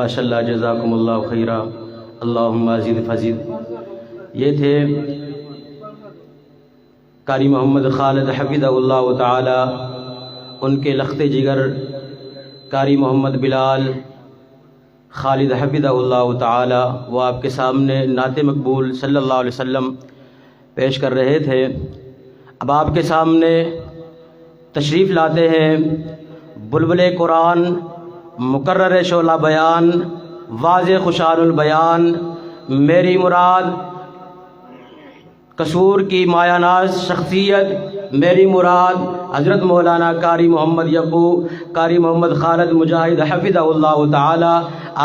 ماشاء اللہ، جزاکم اللہ خیرہ، اللہم زد فزد۔ یہ تھے قاری محمد خالد حفظہ اللہ تعالی، ان کے لخت جگر قاری محمد بلال خالد حفظہ اللہ تعالی، وہ آپ کے سامنے نعت مقبول صلی اللہ علیہ وسلم پیش کر رہے تھے۔ اب آپ کے سامنے تشریف لاتے ہیں بلبل قرآن، مقرر شعلہ بیان، واضح خوشان البیان، میری مراد قصور کی مایہ ناز شخصیت، میری مراد حضرت مولانا قاری محمد یعقوب قاری محمد خالد مجاہد حفظہ اللہ تعالی،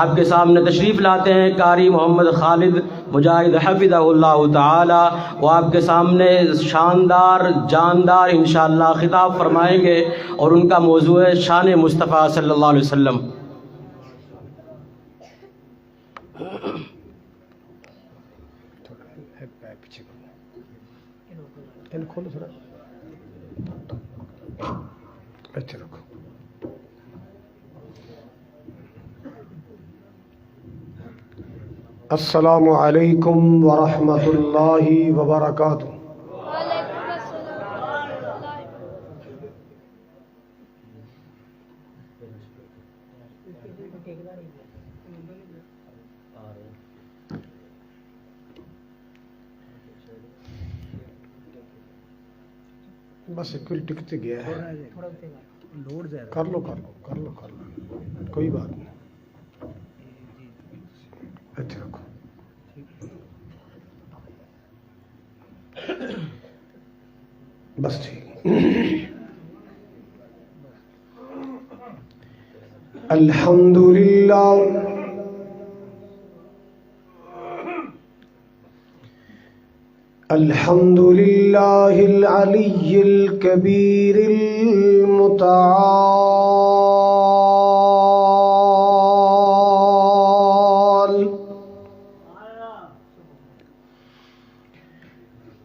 آپ کے سامنے تشریف لاتے ہیں قاری محمد خالد مجاہد حفظہ اللہ تعالی، وہ آپ کے سامنے شاندار جاندار انشاءاللہ خطاب فرمائیں گے، اور ان کا موضوع ہے شان مصطفیٰ صلی اللہ علیہ وسلم۔ اچھا رکھو۔ السلام علیکم ورحمۃ اللہ وبرکاتہ۔ بس ایک ٹکتے گیا ہے، کر لو کوئی بات نہیں۔ اچھا رکھو۔ بس ٹھیک۔ الحمدللہ الحمد للہ العلی الکبیر المتعال،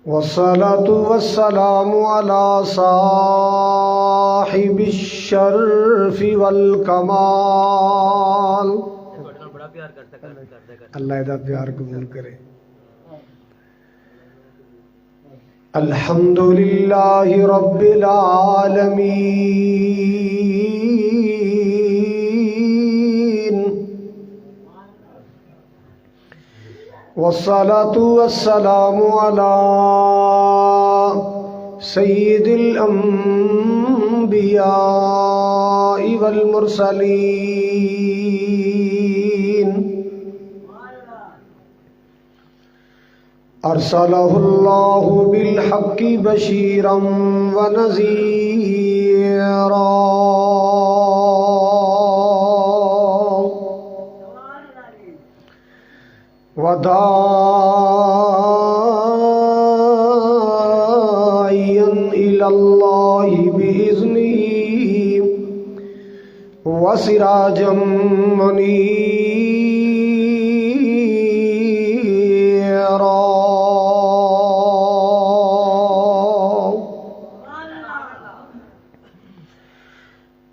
والصلاة والسلام علی صاحب الشرف والکمال۔ اللہ ادھا پیار قبول کرے۔ الحمد للہ رب العالمین، والصلاة والسلام علی سید الانبیاء والمرسلین، ارسلہ اللہ بالحق بشیرا ونذیرا، وداعیا الی اللہ بإذنہ، وسراجا منیرا۔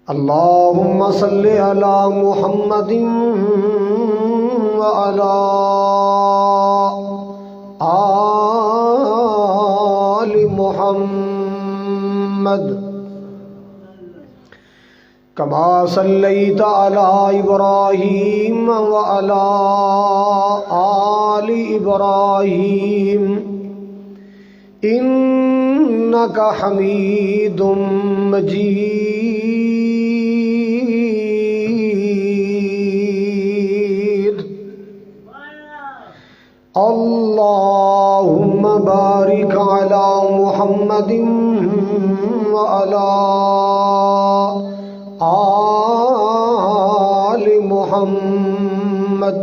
اللہم صلی علی محمد وعلی آل محمد، کما صلیت علی ابراہیم وعلی آل ابراہیم، انک حمید مجید۔ اللہم بارک علی محمد وعلی آل محمد،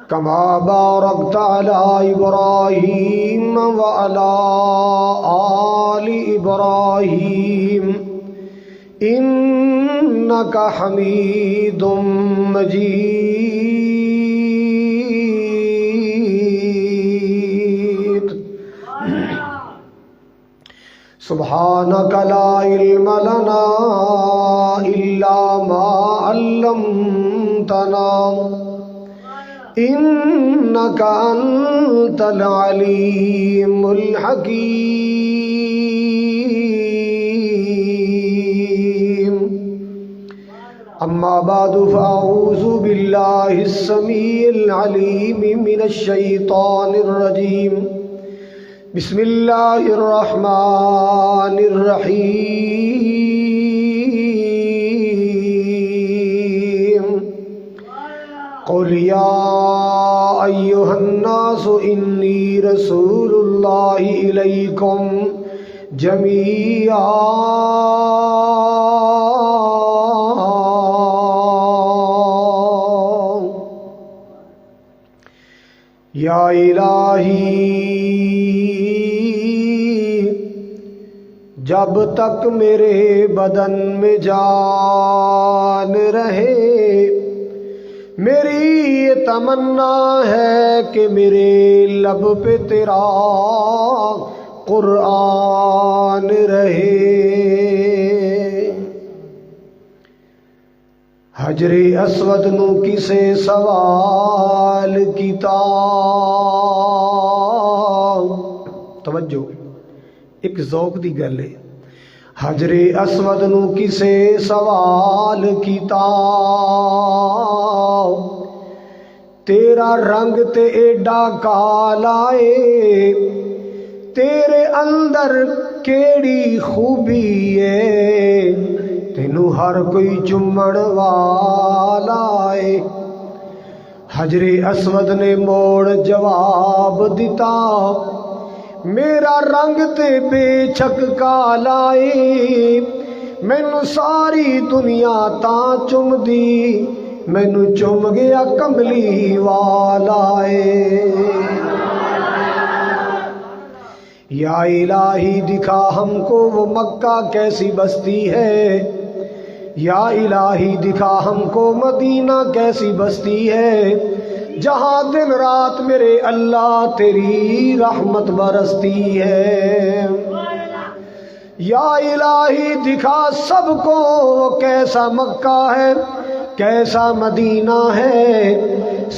کما بارکت علی ابراہیم وعلی آل ابراہیم، انک حمید مجید۔ سبحانک لا علم لنا الا ما علمتنا علمتنا إنك أنت العليم الحكيم. أما بعد فأعوذ بالله السميع العليم من الشيطان الرجيم. بسم الله الرحمن الرحيم. قل يا أيها الناس إني رسول الله إليكم جميعا یا الہی جب تک میرے بدن میں جان رہے میری یہ تمنا ہے کہ میرے لب پہ تیرا قرآن رہے. حجر اسود نو کسے سوال کیتا. توجہ ایک ذوق دی گل ہے. حجر اسود نو کسے سوال کیتا تیرا رنگ تے ایڈا کالا اے تیرے اندر کیڑی خوبی ہے تینو ہر کوئی چمڑ والا ہے. حجر اسود نے موڑ جواب دیتا میرا رنگ تے بے شک کالا ہے مینو ساری دنیا تاں چم دی مینو چم گیا کملی والا ہے. یا الہی دکھا ہم کو وہ مکہ کیسی بستی ہے یا الہی دکھا ہم کو مدینہ کیسی بستی ہے جہاں دن رات میرے اللہ تیری رحمت برستی ہے. یا الہی دکھا سب کو وہ کیسا مکہ ہے کیسا مدینہ ہے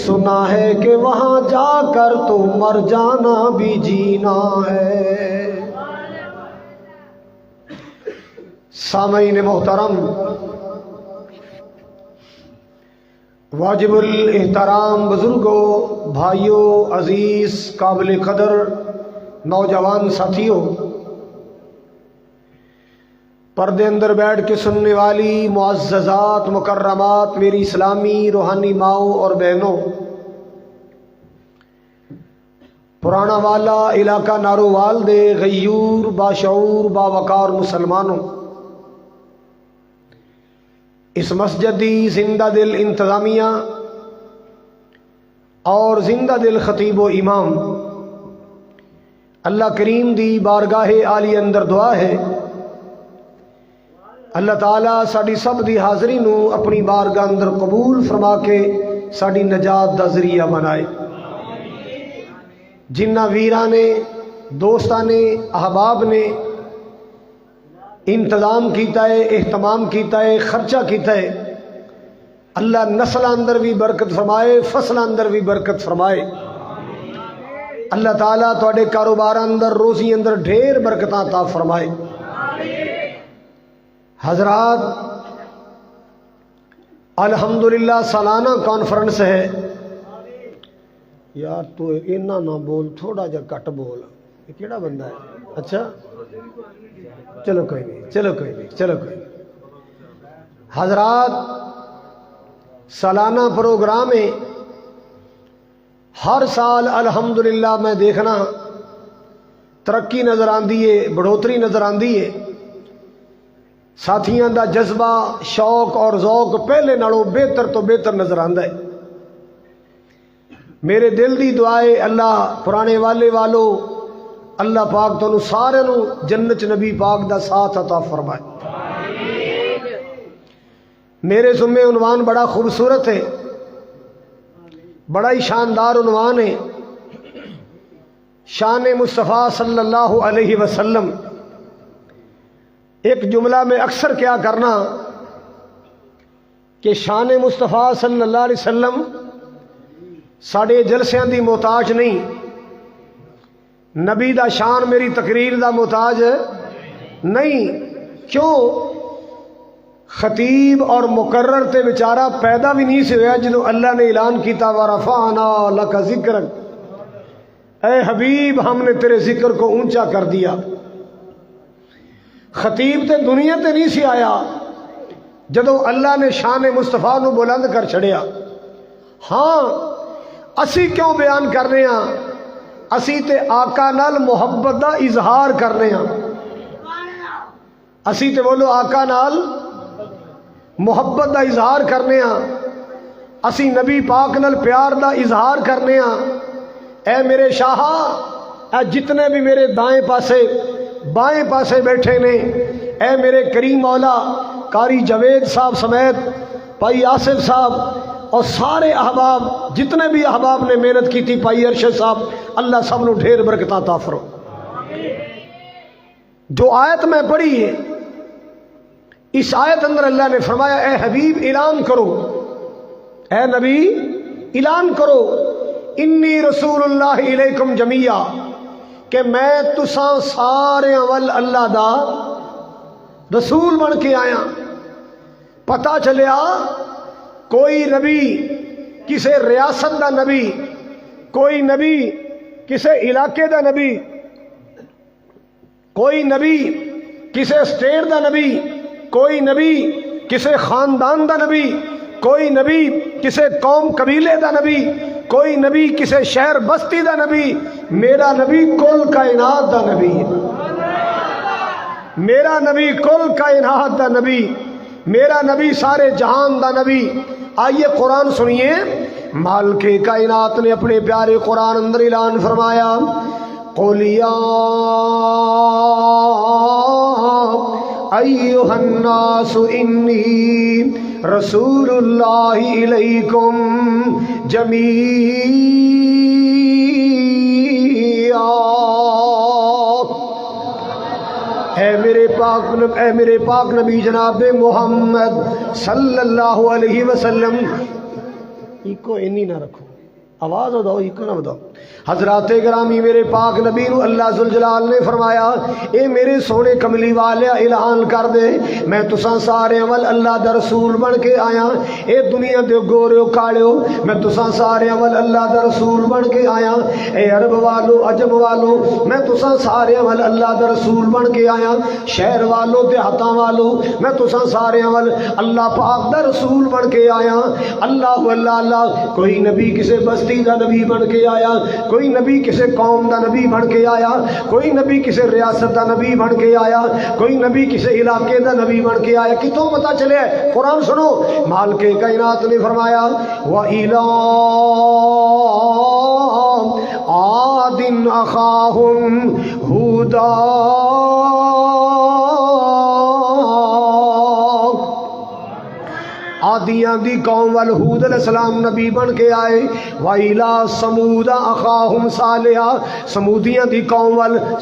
سنا ہے کہ وہاں جا کر تو مر جانا بھی جینا ہے. سامعین محترم واجب الاحترام بزرگوں بھائیوں عزیز قابل قدر نوجوان ساتھیوں پردے اندر بیٹھ کے سننے والی معززات مکرمات میری اسلامی روحانی ماؤں اور بہنوں پرانا والا علاقہ نارووال دے غیور باشعور باوقار مسلمانوں اس مسجد دی زندہ دل انتظامیہ اور زندہ دل خطیب و امام اللہ کریم دی بارگاہ عالی اندر دعا ہے اللہ تعالیٰ ساڑی سب دی حاضری نو اپنی بارگاہ اندر قبول فرما کے ساڑی نجات دا ذریعہ بنائے. جنہ ویراں نے دوستاں نے احباب نے انتظام کیتا ہے اہتمام کیتا ہے خرچہ کیتا ہے اللہ نسل اندر بھی برکت فرمائے فصل اندر بھی برکت فرمائے. اللہ تعالیٰ تواڈے کاروبار اندر روزی اندر ڈھیر برکتاں عطا فرمائے. حضرات الحمدللہ سالانہ کانفرنس ہے. یار تو اینا نہ بول تھوڑا جا کٹ بول یہ کیڑا بندہ ہے اچھا چلو کوئی نہیں چلو کوئی نہیں. حضرات سالانہ پروگرام ہے ہر سال الحمدللہ میں دیکھنا ترقی نظر آندی ہے بڑھوتری نظر آندی ہے ساتھیاں دا جذبہ شوق اور ذوق پہلے نالوں بہتر تو بہتر نظر آندا ہے. میرے دل دی دعائے اللہ پرانے والے والو اللہ پاک تانوں سارے نو جنت نبی پاک دا ساتھ عطا فرمائے. میرے ذمے عنوان بڑا خوبصورت ہے بڑا ہی شاندار عنوان ہے شان مصطفیٰ صلی اللہ علیہ وسلم. ایک جملہ میں اکثر کیا کرنا کہ شان مصطفیٰ صلی اللہ علیہ وسلم ساڑے جلسیاں دی محتاج نہیں، نبی دا شان میری تقریر دا محتاج نہیں۔ کیوں؟ خطیب اور مقرر تے بیچارہ پیدا بھی نہیں سے ہویا جنہوں اللہ نے اعلان کیتا وَرَفَعْنَا لَكَ ذِكْرَكَ، اے حبیب ہم نے تیرے ذکر کو اونچا کر دیا۔ خطیب تے دنیا تے نہیں سی آیا جدوں اللہ نے شان مصطفیٰ نو بلند کر چھڑیا۔ ہاں اسی کیوں بیان کر رہے ہیں؟ اسی تے آقا نال محبت دا اظہار کر رہے ہیں۔ اسی تے بولو آقا نال محبت دا اظہار کرنے ہاں، اسی نبی پاک نال پیار دا اظہار کرنے ہاں۔ اے میرے شاہ، اے جتنے بھی میرے دائیں پاسے بائیں پاسے بیٹھے نے، اے میرے کریم مولا قاری جوید صاحب سمیت بھائی آصف صاحب اور سارے احباب جتنے بھی احباب نے محنت کی تھی، بھائی ارشد صاحب، اللہ سب نو ڈھیر برکتاں عطا فرمائے۔ جو آیت میں پڑھی ہے، اس آیت اندر اللہ نے فرمایا اے حبیب اعلان کرو، اے نبی اعلان کرو، انی رسول اللہ علیکم جمیعا، کہ میں تساں سارے اول اللہ دا رسول بن کے آیا۔ پتہ چلیا کوئی نبی کسے ریاست دا نبی، کوئی نبی کسے علاقے دا نبی، کوئی نبی کسے اسٹیٹ دا نبی، کوئی نبی کسے خاندان دا نبی، کوئی نبی کسے قوم قبیلے دا نبی، کوئی نبی کسے شہر بستی دا نبی۔ میرا نبی کل کائنات دا نبی ہے، میرا نبی کل کائنات دا نبی، میرا نبی سارے جہان دا نبی۔ آئیے قرآن سنیے، مالک کائنات نے اپنے پیارے قرآن اندر اعلان فرمایا قُلْ يَا أَيُّهَا النَّاسُ إِنِّي رَسُولُ اللَّهِ إِلَيْكُمْ جَمِيعًا۔ اے میرے پاک نبی جناب محمد صلی اللہ علیہ وسلم، ایکو انی نہ رکھو، آواز ہو دو، ایکو نہ بداؤ۔ حضرات گرامی میرے پاک نبی نو اللہ ذوالجلال نے فرمایا اے میرے سونے کملی والے اعلان کر دے میں تساں سارے اول اللہ دا رسول بن کے آیا۔ اے دنیا دے گوریو کالیو میں تساں سارے اول اللہ دا رسول بن کے آیا۔ اے عرب والو عجم والو میں تساں سارے اول اللہ دا رسول بن کے آیا۔ شہر والو دیہاتاں والو میں تساں سارے اول اللہ پاک دا رسول بن کے آیا۔ اللہ اللہ اللہ، کوئی نبی کسے بستی دا نبی بن کے آیا، کوئی نبی کسے قوم دا نبی بن کے آیا، کوئی نبی کسے ریاست دا نبی بن کے آیا، کوئی نبی کسے علاقے دا نبی بن کے آیا۔ کتوں پتہ چلے؟ قرآن سنو، مالک کائنات نے فرمایا وَإِلَىٰ عَادٍ أَخَاهُمْ هُودًا، عادیاں دی قوم والہود علیہ السلام نبی بن کے آئے۔ وَإِلَىٰ ثَمُودَ أَخَاهُمْ صَالِحًا، سمودیاں دی قوم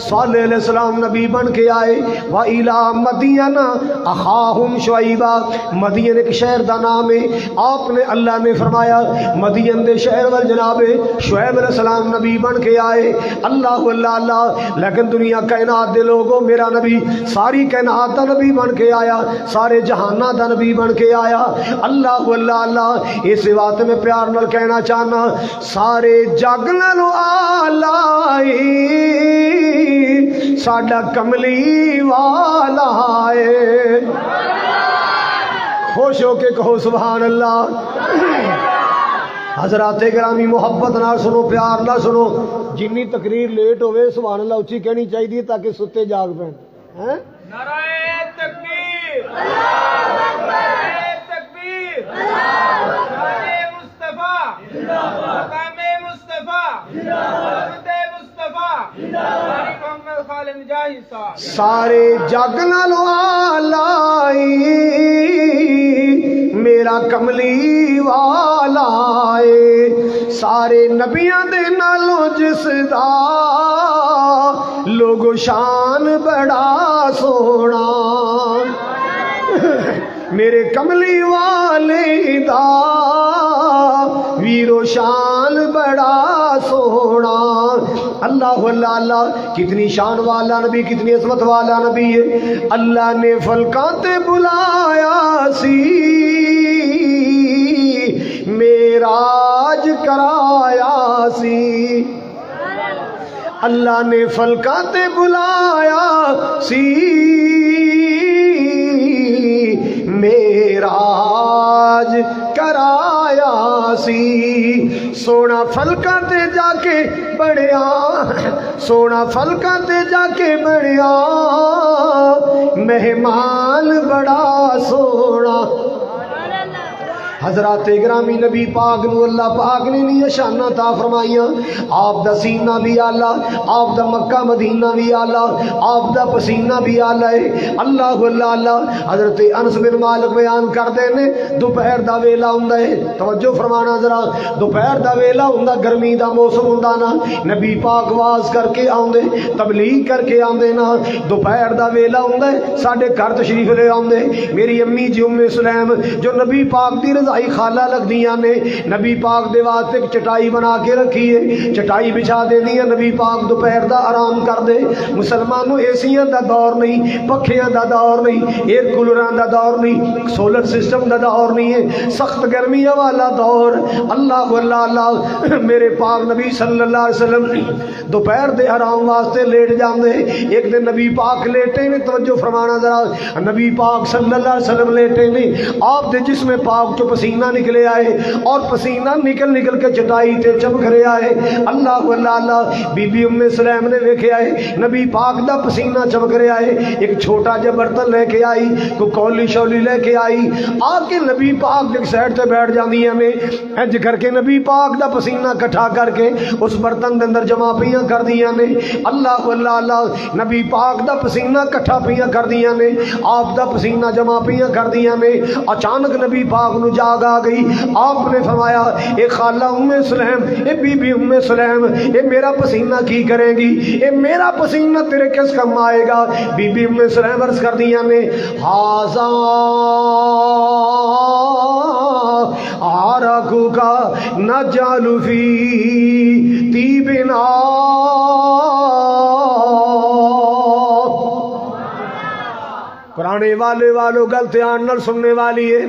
صالح علیہ السلام نبی بن کے آئے۔ وَإِلَىٰ مَدْيَنَ أَخَاهُمْ شُعَيْبًا، مدین ایک شہر دا نام ہے، آپ نے اللہ نے فرمایا مدین دے شہر وال جناب شعیب علیہ السلام نبی بن کے آئے۔ اللہ اللہ اللہ، لیکن دنیا کائنات دے لوگوں میرا نبی ساری کائنات دا نبی بن کے آیا، سارے جہانہ دا نبی بن کے آیا۔ اللہ اللہ اللہ، اس بات میں پیار نال کہنا چاہنا سارے جگ نالوں آلائی ساڈا کملی والا ہے۔ خوش ہو کے کہو سبحان اللہ۔ حضرات گرامی محبت نال سنو، پیار نال سنو، جنی تقریر لیٹ ہوئے سبحان اللہ اچھی کہنی چاہیے تاکہ ستے جاگ پین۔ نعرہ تکبیر، اللہ اکبر، تکبیر، شان مصطفیٰ، مقام مصطفیٰ، حضرت مصطفیٰ، قاری محمد خالد مجاہد صاحب۔ سارے جگ نالوں آلائی میرا کملی والا ہے، سارے نبیاں دے نالوں جس دا لوگو شان بڑا سونا۔ میرے کملی والے دا ویرو شان بڑا سونا. اللہ اللہ اللہ، کتنی شان والا نبی، کتنی عظمت والا نبی ہے. اللہ نے فلکاں تے بلایا سی، معراج کرایا سی. اللہ نے فلکاں تے بلایا سی، معراج کرایا سی. سونا فلکاں تے جا کے بڑیا، سونا فلکاں تے جا کے بڑیا، مہمان بڑا سونا. حضرات گرامی نبی پاک نو اللہ پاک نے نہیں شانہ تا فرمائیاں. آپ دا سینہ بھی آلہ، آپ دا مکہ مدینہ بھی آلہ، آپ دا پسینہ بھی آلہ ہے. اللہ اللہ اللہ. حضرت انس بن مالک بیان کر دینے دوپہر دا ویلا ہوندا ہے. توجہ فرمانا ذرا، دوپہر دا ویلا ہوندا، گرمی دا موسم ہوندا نا. نبی پاک واز کر کے آوندے، تبلیغ کر کے آوندے نا. دوپہر دا ویلا ہوندا ہے، ساڈے گھر تشریف لے آوندے. میری امی جی ام سلیم جو نبی پاک دی خالہ لگ دیاں نے، نبی پاک دے واسطے چٹائی بنا کے رکھی ہے، چٹائی بچھا دے دیاں. نبی پاک دوپہر دا آرام کر دے. مسلمانوں ایسیاں دا دور نہیں، پکھیاں دا دور نہیں، ایئر کولراں دا دور نہیں، سولر سسٹم دا دور نہیں ہے، سخت گرمیاں والا دور. اللہ اللہ اللہ. میرے پاک نبی صلی اللہ علیہ وسلم دوپہر دے آرام واسطے لیٹ جاندے. ایک دن نبی پاک لیٹے نے، توجہ فرمانا ذرا، نبی پاک صلی اللہ علیہ وسلم لیٹے نے. آپ دے جسم پاک چو پسینہ نکلے آئے، اور پسینہ نکل نکل کے چٹائی تے چمک رہے آئے. اللہ اللہ اللہ. بی بی ام سلیم نے ویکھے آئے نبی پاک دا پسینہ چمک رہے آئے. ایک چھوٹا جا برتن لے کے آئی، کوئی کولی شولی لے کے آئی، آ کے نبی پاک ایک سائڈ تے بیٹھ جاندیاں نے. انج کر کے نبی پاک دا پسینہ کٹھا کر کے اس برتن دے اندر جمع پیاں کر دیاں نے. اللہ اللہ اللہ. نبی پاک دا پسینہ کٹھا پیاں کر دیاں نے، آپ دا پسینہ جمع پیاں کر دیاں نے. اچانک نبی پاک نو جاگ آ گئی. آپ نے فرمایا اے خالہ ام سلیم، اے بی بی ام سلیم، اے میرا پسینہ کی کرے گی؟ اے میرا پسینہ تیرے کس کم آئے گا؟ بی بی ام سلیم عرض کر دیا نے ہاذا عرقو کا نجعل فی طیبنا. پرانے والے والو گل دھیان نال سننے والی ہے.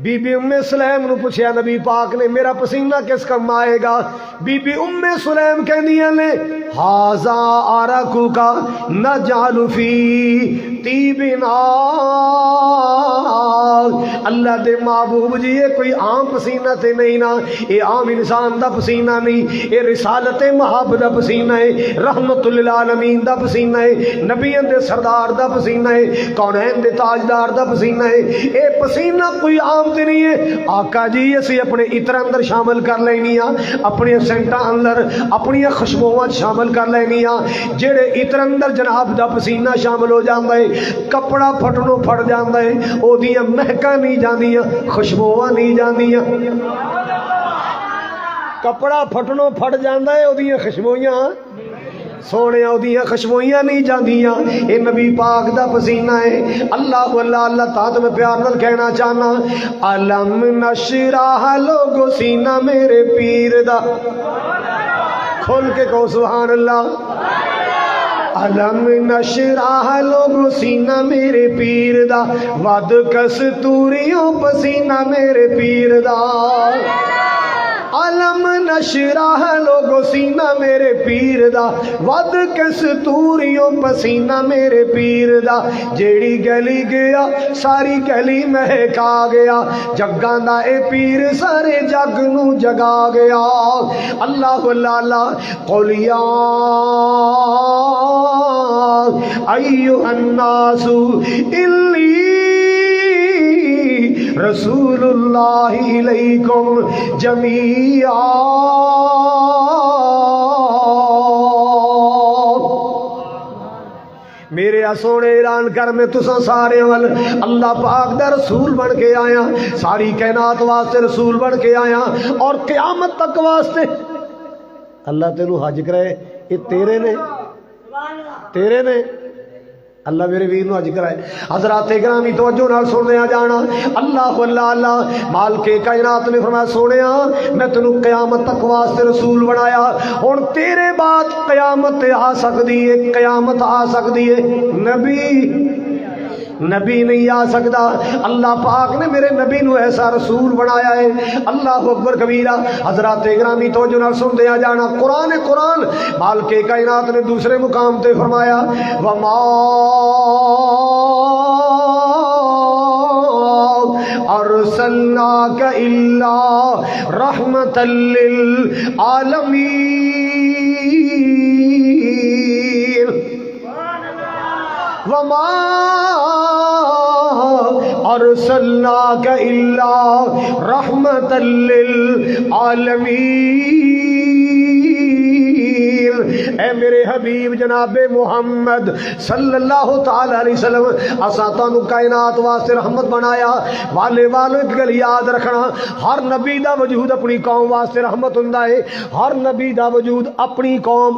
بی بی ام سلیم نو پوچھیا نبی پاک نے میرا پسینہ کس کم آئے گا؟ بی بی ام سلیم کہندیاں نے ہاذا عرقو کا نجعل فی طیبنا. اللہ دے محبوب جی یہ کوئی عام پسینہ تے نہیں نا، یہ عام انسان دا پسینہ نہیں، یہ رسالت محب دا پسینہ ہے، رحمت للعالمین دا پسینہ ہے، نبیوں دے سردار دا پسینہ ہے، کونین دے تاجدار دا پسینہ ہے. یہ پسینہ کوئی عام تے نہیں ہے. آقا جی اسی اپنے عطر اندر شامل کر لینیاں، اپنے سینٹاں اندر اپنی خوشبوواں شامل کر لینیاں. جڑے عطر اندر جناب دا پسینہ شامل ہو جاندا ہے، کپڑا پھٹنوں پھٹ جاندا ہے، او دیاں مہکاں نہیں جاندیاں، خوشبوواں نہیں جاندیاں. کپڑا پھٹنوں پھٹ جاندا ہے، او دیاں خوشبویاں سونے اودیاں خوشبوئیاں نہیں جاندیاں. اے نبی پاک دا پسینہ ہے. اللہ اللہ اللہ. تا تو میں پیار نال کہنا چاہنا علم نشرح لوگو سینہ میرے پیر دا. کھول کے کہو سبحان اللہ. علم نشرح لوگو سینہ میرے پیر دا، ود کستوریوں پسینہ میرے پیر دا. علم نشرح لوگو سینہ میرے پیر دا، ود کستوریوں پسینہ میرے پیر دا. جیڑی گلی گیا ساری گلی مہکا گیا، جگاں دا اے پیر سارے جگ نو جگا گیا. اللہ اللہ اللہ. قل یا ایھا الناس انی رسول اللہ علیکم جمیعا. میرے سونے اعلان کر میں تساں سارے ول اللہ پاک دا رسول بن کے آیا، ساری کائنات واسطے رسول بن کے آیا، اور قیامت تک واسطے. اللہ تینوں حج کرے، یہ تیرے نے، تیرے نے. اللہ میرے ویر نو اج کرائے. حضرات گرامی توجہ نال سننے جانا. اللہ اللہ اللہ مالک کائنات نے فرمایا سونیا میں تینوں قیامت تک واسطے رسول بنایا. ہن تیرے بعد قیامت آ سکتی ہے, قیامت آ سکتی ہے, نبی نہیں آ سکتا. اللہ پاک نے میرے نبی نو ایسا رسول بنایا ہے. اللہ اکبر کبیرہ. حضرات گرامی توجہ نال سنتے جانا. قرآن مالک کائنات نے دوسرے مقام تے فرمایا وما ارسلناک الا رحمۃ للعالمین. وما ارسلناک الا رحمۃ للعالمین. اے میرے حبیب جناب محمد صلی اللہ تعالی علیہ وسلم اساں تانوں کائنات واسطے رحمت بنایا. والو ایک گل یاد رکھنا, ہر نبی دا وجود اپنی قوم واسطے رحمت ہوندا ہے. ہر نبی دا وجود اپنی قوم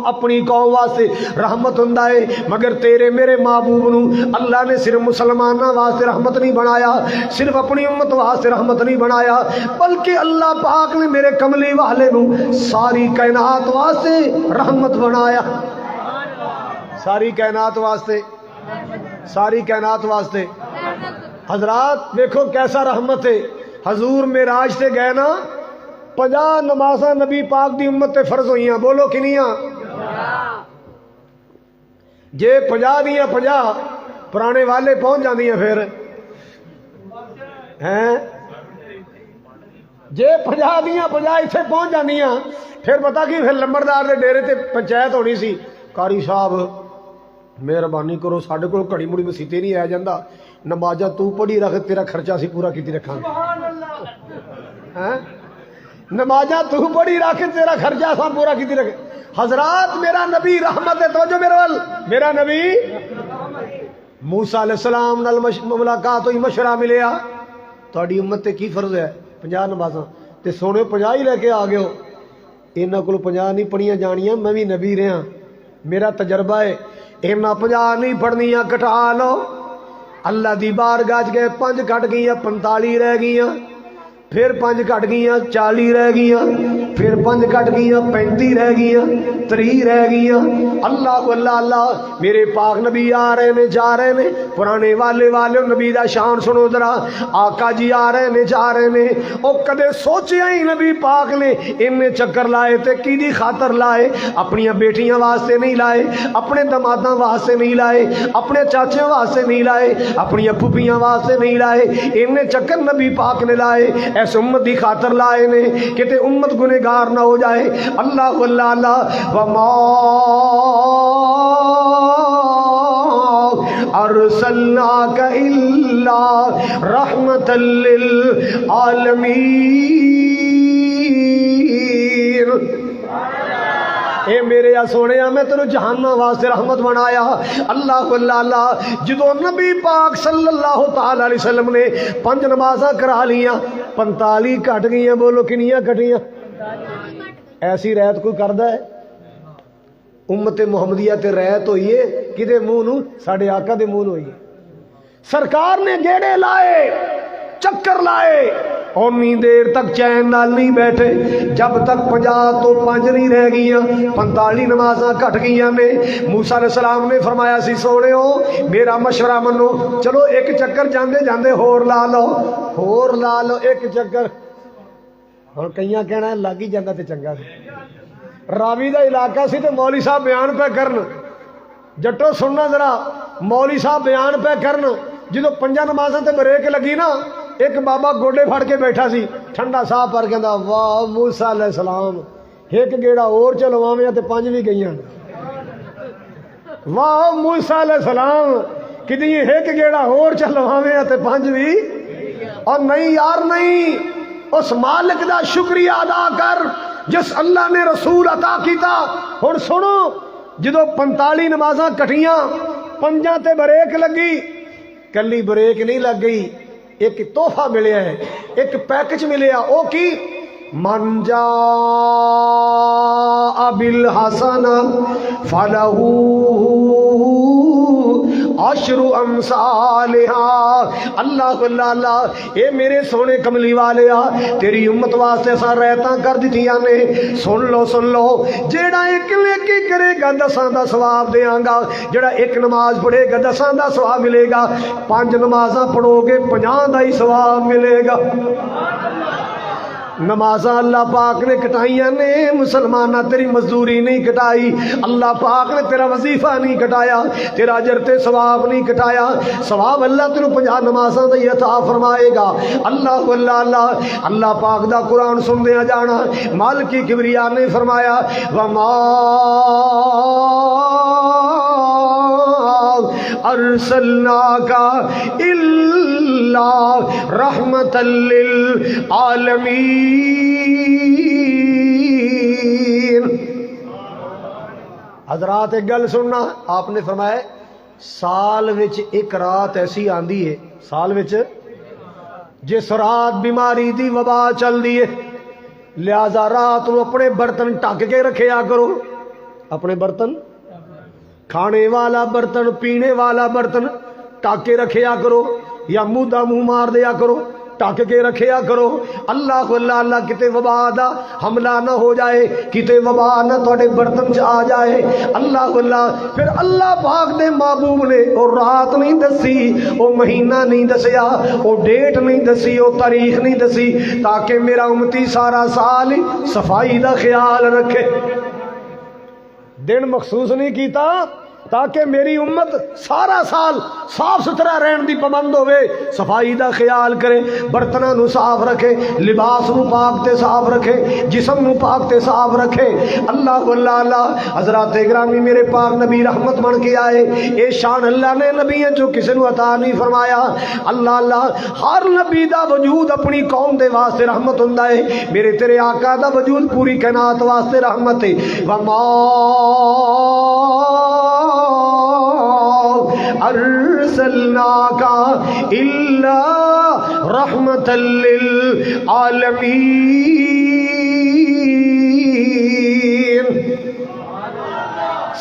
واسطے رحمت ہوندا ہے. مگر تیرے میرے محبوب نو اللہ نے صرف مسلماناں واسطے رحمت نہیں بنایا, صرف اپنی امت واسطے رحمت نہیں بنایا, بلکہ اللہ پاک نے میرے کملی والے نو ساری کائنات واسطے رحمت بنایا. ساری کائنات واسطے. حضرات دیکھو کیسا رحمت ہے. حضور معراج تے گئے نا, 50 نمازاں نبی پاک دی امت تے فرض ہوئیاں. بولو کنیاں؟ جے 50 دیاں 50 پرانے والے پہنچ جاندیاں پھر ہیں, جے 50 دیاں 50 اتنے پہنچ جاندیاں پھر پتا کی پھر لمبردار دے ڈیرے تے پنچایت ہونی سی, قاری صاحب مہربانی کرو ساڈے کول گھڑی مڑی مسیتے نہیں آ جاندہ, نمازاں تو پڑھی رکھ تیرا خرچہ سی پورا کیتی رکھاں. نمازاں تو پڑھی رکھ تیرا خرچہ سا پورا کیتی رکھ. حضرات میرا نبی رحمت ہے. توجہ میرے ول, میرا نبی موسیٰ علیہ السلام نال ملاقات ہوئی, مشورہ ملیا تہاڈی امت تے کی فرض ہے 50 نمازاں تے سونے 50 ہی لے کے آ گئے ہو. انہاں کول 50 نہیں پڑھیاں جانیاں, میں بھی نبی رہا, میرا تجربہ ہے. انہاں 50 نہیں پڑھنیاں, کٹا لو. اللہ دی بارگاہ گئے 5 کٹ گئیاں, 45 رہ گئیاں, پھر 5 کٹ گئیاں, 40 رہ گئیاں, پھر 5 کٹ گئیاں, 35 رہ گئیاں, 30 رہ گئیاں. اللہ اللہ اللہ میرے پاک نبی آ رہے نے جا رہے نے. پرانے والے نبی دا شان سنو ذرا. آقا جی آ رہے نے جا رہے نے. او کدے سوچیا ہی نبی پاک نے اننے چکر لائے تے کی دی خاطر لائے؟ اپنی بیٹیاں واسطے نہیں لائے, اپنے دماداں واسطے نہیں لائے, اپنے چاچیاں واسطے نہیں لائے, اپنی پھوپھیاں واسطے نہیں لائے. اننے چکر نبی پاک نے لائے ایس امت دی خاطر لائے نے کہ تے امت گنہگار نہ ہو جائے. اللہ اللہ اللہ وما ارسلناک الا رحمۃ للعالمین. اے میرے یا سونے میں تینوں جہنم واسطے رحمت بنایا. اللہ اللہ اللہ جدو نبی پاک صلی اللہ تعالی علیہ وسلم نے 5 نمازاں کرا لیاں, 45 کٹ گئیاں. بولو کنیاں کٹیاں؟ ایسی رعایت کوئی کردا ہے؟ امت محمدیہ تے رعایت ہوئی ہے کدے منہ نو؟ ساڈے آقا دے منہ ہوئی ہے. سرکار نے گیڑے لائے, چکر لائے, اونی دیر تک چین نال نہیں بیٹھے جب تک 50 تو 5 نہیں رہ گئیاں, 45 نمازاں کٹ گئیاں نے. موسیٰ علیہ السلام نے فرمایا سی سونے ہو میرا مشورہ منو, چلو ایک چکر جاندے جاندے ہور لا لو ایک چکر. ہن کئیاں کہنا ہے لگ ہی جاندا تے چنگا سی. راوی دا علاقہ سی تے مولوی صاحب بیان پہ کرن. جٹو سننا ذرا, مولوی صاحب بیان پہ کرن. جدو 5 نمازاں تے بریک لگی نا, ایک بابا گوڈے پھڑ کے بیٹھا سی, ٹھنڈا صاحب پر کہندا واہ موسیٰ علیہ السلام ایک گیڑا اور چلواویں تے 5 بھی گئیاں. واہ موسیٰ علیہ السلام کدی ایک گیڑا اور چلواویں تے 5 بھی. اور نہیں یار نہیں, اس مالک دا شکریہ ادا کر جس اللہ نے رسول عطا کیتا. ہن سنو جدو 45 نمازاں کٹیاں, 5 تے بریک لگی, کلی بریک نہیں لگ گئی, ایک تحفہ ملیا ہے, ایک پیکج ملیا. او کی من جاء بالحسنہ فلہ عشر امثالہا۔ اللہ اللہ اللہ، اے میرے سونے کملی والے آ، تیری امت واسطے سا رہتاں کر دتیاں نے۔ سن لو جیڑا ایک نیکی کرے گا 10 دا ثواب دیاں گا، جیڑا ایک نماز پڑھے گا 10 دا ثواب ملے گا، 5 نمازاں پڑھو گے 50 دا ہی ثواب ملے گا۔ نمازاں اللہ پاک نے کٹائیاں نے، مسلمانہ تیری مزدوری نہیں کٹائی، اللہ پاک نے تیرا وظیفہ نہیں کٹایا، تیرا اجر تے ثواب نہیں کٹایا، ثواب اللہ تینوں 50 نمازاں دا عطا فرمائے گا۔ اللہ اللہ اللہ، اللہ پاک دا قرآن سن دیا جانا، مالک کبریا نے فرمایا وما ارسلناک الا رحمۃ للعالمین۔ حضرات ایک گل سننا، آپ نے فرمایا سال وچ ایک رات ایسی آندی ہے، سال وچ جس رات بیماری دی وبا چل دی ہے، لہذا رات نو اپنے برتن ٹک کے رکھیا کرو، اپنے برتن، کھانے والا برتن، پینے والا برتن ٹک کے رکھیا کرو، یا منہ دا منہ مار دیا کرو، ٹک کے رکھیا کرو۔ اللہ اللہ اللہ، کتے وبا دا حملہ نہ ہو جائے، کتے وبا نہ تھوڑے برتن چ آ جائے۔ اللہ اللہ، پھر اللہ پاک دے محبوب نے وہ رات نہیں دسی، وہ مہینہ نہیں دسیا، وہ ڈیٹ نہیں دسی، وہ تاریخ نہیں دسی، تاکہ میرا امتی سارا سال صفائی دا خیال رکھے۔ دن مخصوص نہیں کیتا تاکہ میری امت سارا سال صاف ستھرا رہن دی پابند ہوئے، صفائی دا خیال کرے، برتناں نو صاف رکھے، لباس نو پاک تے صاف رکھے، جسم نو پاک تے صاف رکھے۔ اللہ اللہ اللہ، حضرات گرامی میرے پاک نبی رحمت بن کے آئے، اے شان اللہ نے نبی ہے جو کسی نو عطا نہیں فرمایا۔ اللہ اللہ، ہر نبی دا وجود اپنی قوم دے واسطے رحمت ہوندا ہے، میرے تیرے آقا دا وجود پوری کائنات واسطے رحمت ہے۔ وما ارسلناک الا رحمۃ للعالمین۔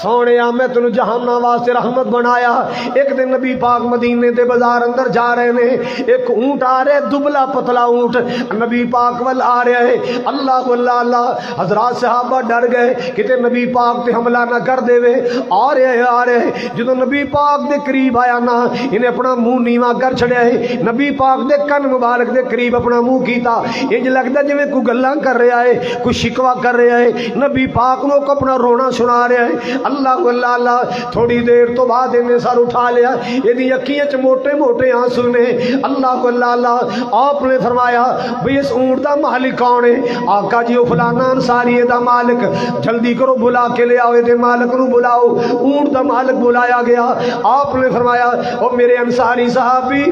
سونے میں تینوں جہاناں واسطے رحمت بنایا۔ ایک دن نبی پاک مدینے دے بازار اندر جا رہے نے، ایک اونٹ آ رہا ہے، دبلا پتلا اونٹ نبی پاک ول آ رہا ہے۔ اللہ اللہ اللہ، حضرات صحابہ ڈر گئے کتے نبی پاک تے حملہ نہ کر دے وے۔ آ رہے جدوں نبی پاک دے قریب آیا نا، انہیں اپنا منہ نیواں کر چھڑیا ہے، نبی پاک دے کن مبارک دے قریب اپنا منہ کیتا، انج لگدا جویں کوئی گلاں کر رہا ہے، کوئی شکوا کر رہا ہے، نبی پاک نو اپنا رونا سنا رہا ہے۔ اللہ اللہ اللہ، تھوڑی دیر تو بعد انہیں سر اٹھا لیا، یہ اکھیاں چ موٹے موٹے آنسو نے۔ اللہ اللہ اللہ، آپ نے فرمایا بھئی اس اونٹ دا مالک کون ہے؟ آقا جی وہ فلانا انصاری دا مالک، جلدی کرو بلا کے لے آؤ، دے مالک نو بلاؤ۔ اونٹ دا مالک بلایا گیا، آپ نے فرمایا او میرے انصاری صحابی،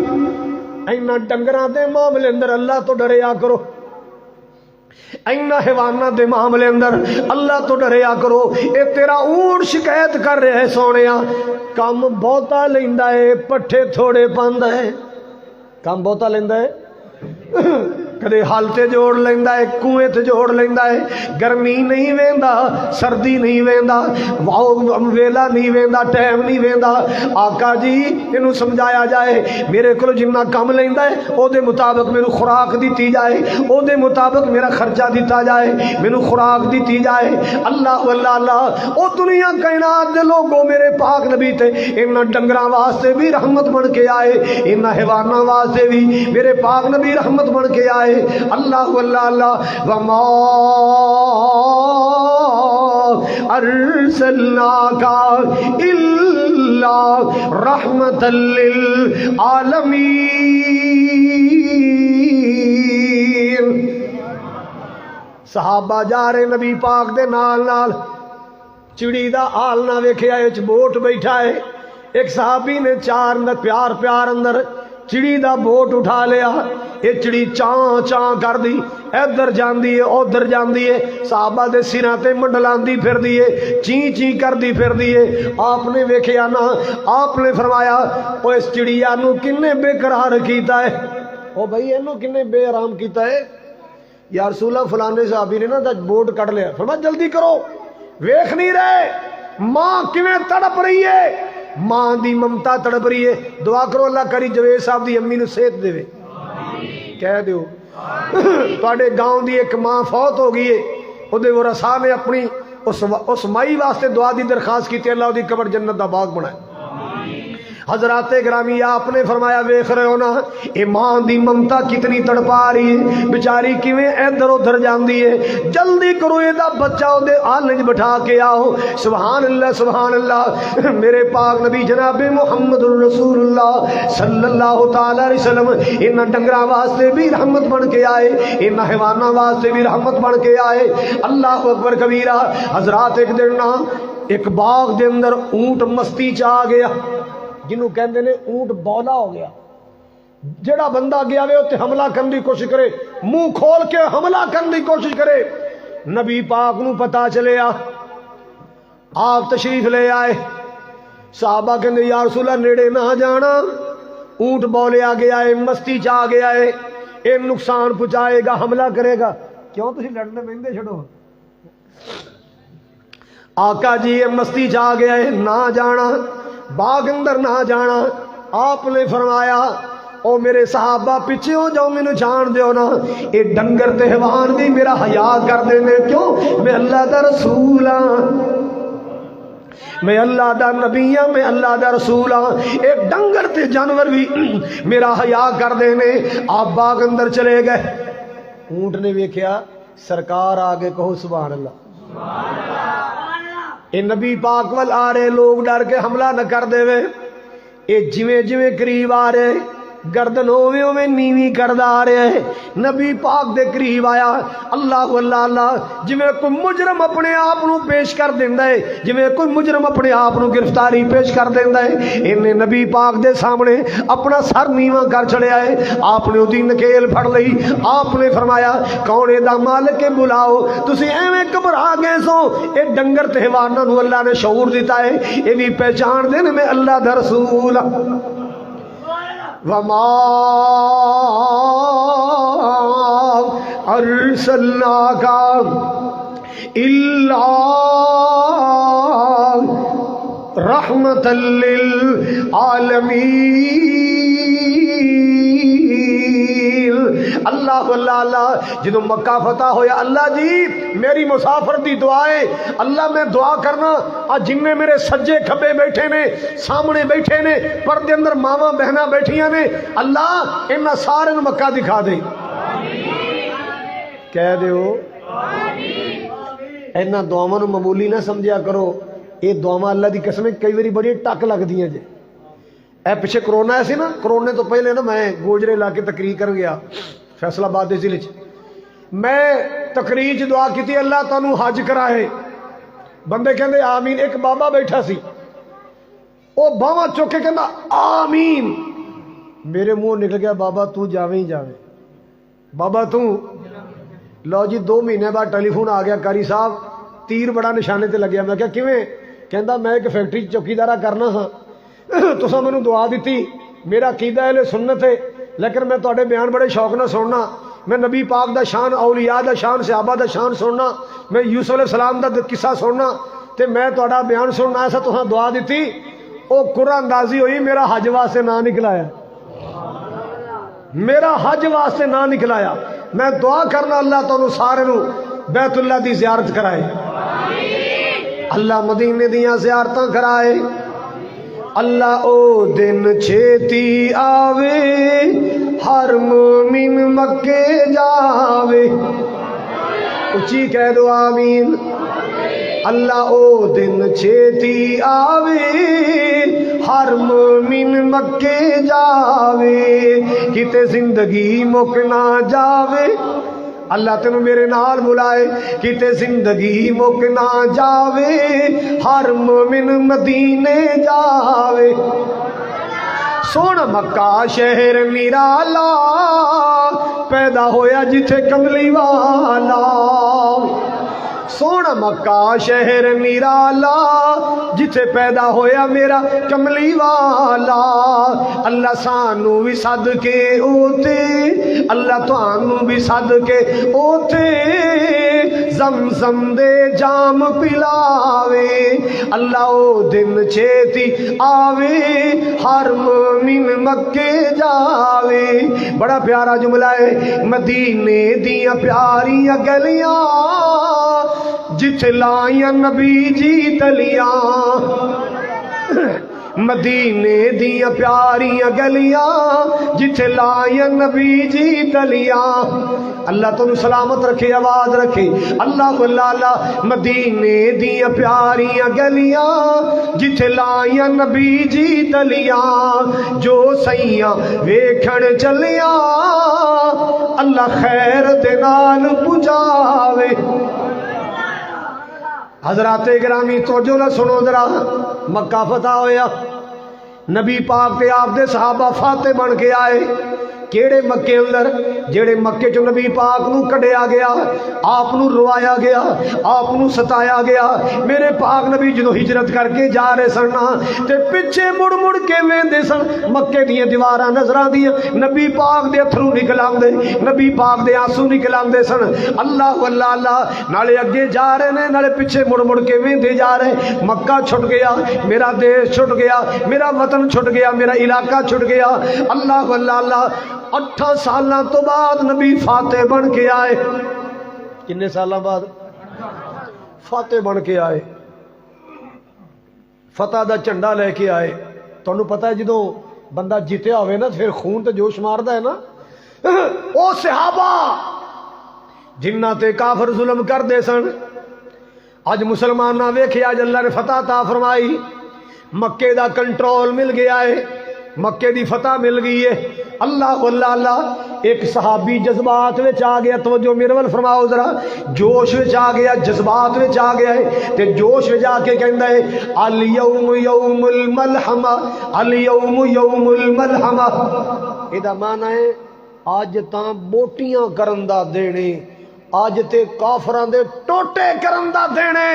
اینا ڈنگراں دے معاملے اندر اللہ تو ڈریا کرو، اینا حیوانہ دے معاملے اندر اللہ تو ڈریا کرو۔ اے تیرا اونٹ شکایت کر رہے ہیں سونیا، کم بہتا لیندا ہے، پٹھے تھوڑے پاندا ہے، کم بہتا لیندا ہے، کدے حال تے جوڑ لیندا ہے، کنویں تے جوڑ لیندا ہے، گرمی نہیں ویندا، سردی نہیں ویندا، ویلا نہیں ویندا، ٹائم نہیں ویندا۔ آقا جی اینو سمجھایا جائے، میرے کول جنہ کم لیندا ہے او دے مطابق مینوں خوراک دتی جائے، او دے مطابق میرا خرچہ دتا جائے، مینوں خوراک دتی جائے۔ اللہ اللہ اللہ، او دنیا کائنات دے لوگوں میرے پاک نبی تے انہاں ڈنگراں واسطے بھی رحمت بن کے آئے، انہاں حیواناں واسطے بھی میرے پاک نبی رحمت بن کے آئے۔ اللہ اللہ اللہ، وما ارسلناک الا رحمۃ للعالمین۔ صحابہ جا رہے نبی پاک دے نال نال، چڑی دا آل نہ ویکھیا، وچ بوٹ بیٹھا ہے، ایک صحابی نے چار پیار اندر چڑی دا بوٹ اٹھا لیا، یہ چڑی چاں چاں کر دی، ادھر جاندی ہے ادھر جاندی ہے، صحابہ دے سراں تے منڈلاندی پھر دی ہے، چیں چیں کر دی پھر دی ہے۔ آپ نے ویکھیا نا، آپ نے فرمایا او اس چڑیا نو کنے بے قرار کیتا ہے، او بھائی اینو کنے بے آرام کیتا ہے؟ یا رسول اللہ فلانے صحابی نے نا بوٹ کٹ لیا، فرمایا جلدی کرو، ویکھ نہیں رہے ماں کیویں تڑپ رہی ہے، ماں دی ممتا تڑپ رہی ہے، دعا کرو اللہ کری جوید صاحب دی امی نو صحت دے، کہہ دیو تواڈے گاؤں دی ایک ماں فوت ہو گئی ہے، او دے ورثاء نے اپنی اس مائی واسطے دعا دی درخواست کی تے اللہ دی قبر جنت دا باغ بنائے۔ حضرات گرامی آپ نے فرمایا ویکھ رہے ہو نا اے ماں دی ممتا کتنی تڑپا رہی ہے، بیچاری کیویں ادھر ادھر جاندی ہے، جلدی کرو اے دا بچہ او دے آلج بٹھا کے آؤ۔ سبحان اللہ سبحان اللہ، میرے پاک نبی جناب محمد الرسول اللہ صلی اللہ تعالی علیہ وسلم انہاں ڈنگراں واسطے بھی رحمت بن کے آئے، انہاں حیواناں واسطے بھی رحمت بن کے آئے۔ اللہ اکبر کبیرہ۔ حضرات ایک دن نا ایک باغ دے اندر اونٹ مستی چ آ گیا، جنہوں کہندے نے اونٹ بولا ہو گیا، جڑا بندہ گیا وے تے حملہ کرنے کی کوشش کرے، منہ کھول کے حملہ کرنے کی کوشش کرے۔ نبی پاک نو پتا چلیا، آپ تشریف لے آئے، صحابہ کہندے یا رسول اللہ نیڑے نہ جانا، اونٹ بولے آ گیا ہے، مستی چ آ گیا ہے، اے نقصان پہنچائے گا، حملہ کرے گا۔ کیوں تسی لڑنے بہندے چھڑو؟ آقا جی یہ مستی چ آ گیا ہے، نہ جانا، باغ اندر نہ جانا۔ آپ نے فرمایا او میرے صحابہ پیچھے ہو جاؤ، مینوں جان دیو نا، اے ڈنگر تے حیوان دی میرا حیا کر دے نے، کیوں؟ میں اللہ دا رسول ہاں، میں اللہ دا نبی ہاں، میں اللہ دا رسول ہاں، اے ڈنگر تے جانور بھی میرا حیا کر دے نے۔ آپ باغ اندر چلے گئے، اونٹ نے ویکھیا سرکار آگے کہو سبحان اللہ، اے نبی پاک وال آ رہے، لوگ ڈر کے حملہ نہ کر دے وے، اے جویں جویں قریب آ رہے گردن ہوویں ہوویں نیویں کردا آ رہے ہے۔ نبی پاک دے قریب آیا، اللہ اللہ اللہ، جویں کوئی مجرم اپنے آپ نو پیش کر دیندا ہے، جویں کوئی مجرم اپنے آپ نو گرفتاری پیش کر دیندا ہے، انہیں نبی پاک دے سامنے اپنا سر نیواں کر چھڑیا ہے۔ آپ نے اودی نکیل پھڑ لئی، آپ نے فرمایا کون اے دا مالک بلاؤ، تسی ایویں گھبرا گئے سو، اے ڈنگر تے حیواناں نو اللہ نے شعور دیتا ہے، اے بھی پہچان دے میں اللہ دا رسول وما ارسلناک الا رحمۃ للعالمین۔ اللہ اللہ اللہ، جدو مکہ فتح ہویا، اللہ جی میری مسافر دی دعا ہے، اللہ میں دعا کرنا آج جن میں میرے سجے کھبے بیٹھے نے، سامنے بیٹھے نے، پردے اندر ماما بہنا بیٹھیاں نے، اللہ انہاں سارے نو مکہ دکھا دے، کہہ دیو اینا دعاواں نو معمولی نہ سمجھیا کرو، یہ دعاواں اللہ دی قسم کئی باری بڑی ٹک لگدیاں جے۔ اے پیچھے کرونا ہے سی نا، کرونے تو پہلے نا میں گوجرے علاقے تقریر کر گیا فیصل آباد دے ضلع چ، میں تقریر چ دعا کیتی اللہ تانوں حج کرائے، بندے کہندے آمین، ایک بابا بیٹھا سی او باواں چوک کے کہندا آمین، میرے منہ نکل گیا بابا تو جاویں ہی جاویں، بابا تو لو جی 2 مہینے بعد ٹیلی فون آ گیا کاری صاحب تیر بڑا نشانے تے لگیا، میں کہا کیویں؟ کہندا میں ایک فیکٹری چوکیدارا کرنا ہاں، تساں مینوں دعا دیتی، میرا عقیدہ اہل سنت ہے، لیکن میں تواڈے بیان بڑے شوق نہ سننا، میں نبی پاک دا شان، اولیاء دا شان، صحابہ دا شان سننا، میں یوسف علیہ السلام دا قصہ سننا، تے میں تواڈا بیان سننا، ایسا تساں دعا دیتی، او قرآن اندازی ہوئی، میرا حج واسطے نہ نکلایا، میرا حج واسطے نہ نکلایا، میں دعا کرنا اللہ تانوں سارے نو بیت اللہ دی زیارت کرائے، اللہ مدینے دیاں زیارتاں کرائے، اللہ او دن چھیتی آوے ہر مومن مکے جاوے، اچھی کہہ دو آمین، اللہ او دن چھیتی آوے ہر مومن مکے جاوے، کتے زندگی مک نہ جاوے، اللہ تینوں میرے نال بلائے، کتے زندگی مک نہ جاوے ہر مومن مدینے جاوے، سونا مکہ شہر نرالا پیدا ہویا جتھے کملی والا، سونا مکہ شہر نرالا جتھے پیدا ہویا میرا کملی والا، اللہ سانو بھی صدقے اوتے، اللہ تانوں بھی صدقے اوتے زمزم دے جام پلاوے اللہ او دن چھیتی آوے ہر مومن مکے جاوے. بڑا پیارا جملہ ہے. مدینے دیاں پیاریاں گلیاں جتھے لائیاں نبی جی تلیاں. مدینے دیاں پیاریاں گلیاں جتھے لائیاں نبی جی تلیاں. اللہ تمہیں سلامت رکھے, آواز رکھے. اللہ اللہ. مدینے دیاں پیاریاں گلیاں جتھے لائیاں نبی جی تلیاں. جو سیاں ویکھن چلیاں اللہ خیر دے نال پجاوے. حضرات گرامی توجہ نہ سنو ذرا. مکہ فتح ہویا, نبی پاک تے آپ دے صحابہ فاتح بن کے آئے. کیڑے مکے اندر؟ جیڑے مکے چ نبی پاک نو کڈیا گیا, آپ نو روایا گیا, آپ نو ستایا گیا. میرے پاک نبی جدو ہجرت کر کے جا رہے سن تے پیچھے مڑ مڑ کے ویندے سن. مکے دیاں دیواراں نظر آندیاں, نبی پاک دے اتھرو نکل آندے, نبی پاک دے آنسو نکل آندے سن. اللہ اللہ اللہ. نالے اگے جا رہے نے, نالے پیچھے مڑ مڑ کے ویندے جا رہے. مکہ چھٹ گیا, میرا دیش چھٹ گیا, میرا وطن چھٹ گیا, میرا علاقہ چھٹ گیا. اللہ اللہ اللہ. 8 سالاں تو بعد نبی فاتح بن کے آئے. کنے سالاں بعد فاتح بن کے آئے, فتح دا جھنڈا لے کے آئے. تانوں پتہ ہے جدوں بندہ جیتیا ہوئے نا پھر خون تے جوش ماردا ہے نا. او صحابہ جنہ تے کافر ظلم کر دے سن, اج مسلمان نہ ویکھے, اج اللہ نے فتح عطا فرمائی. مکے دا کنٹرول مل گیا ہے, مکے دی فتح مل گئی ہے. اللہ اللہ اللہ. ایک صحابی جذبات وچ آ گیا, توجہ میرے ول فرماؤ ذرا. جوش وچ آ گیا, جذبات وچ آ گیا ہے تے جوش وچ آ کے کہندا ہے الیوم یوم الملحمہ, الیوم یوم الملحمہ. ایدا معنی ہے اج تاں بوٹیاں کرن دا دینے, اج تے کافراں دے ٹوٹے کرن دا دینے,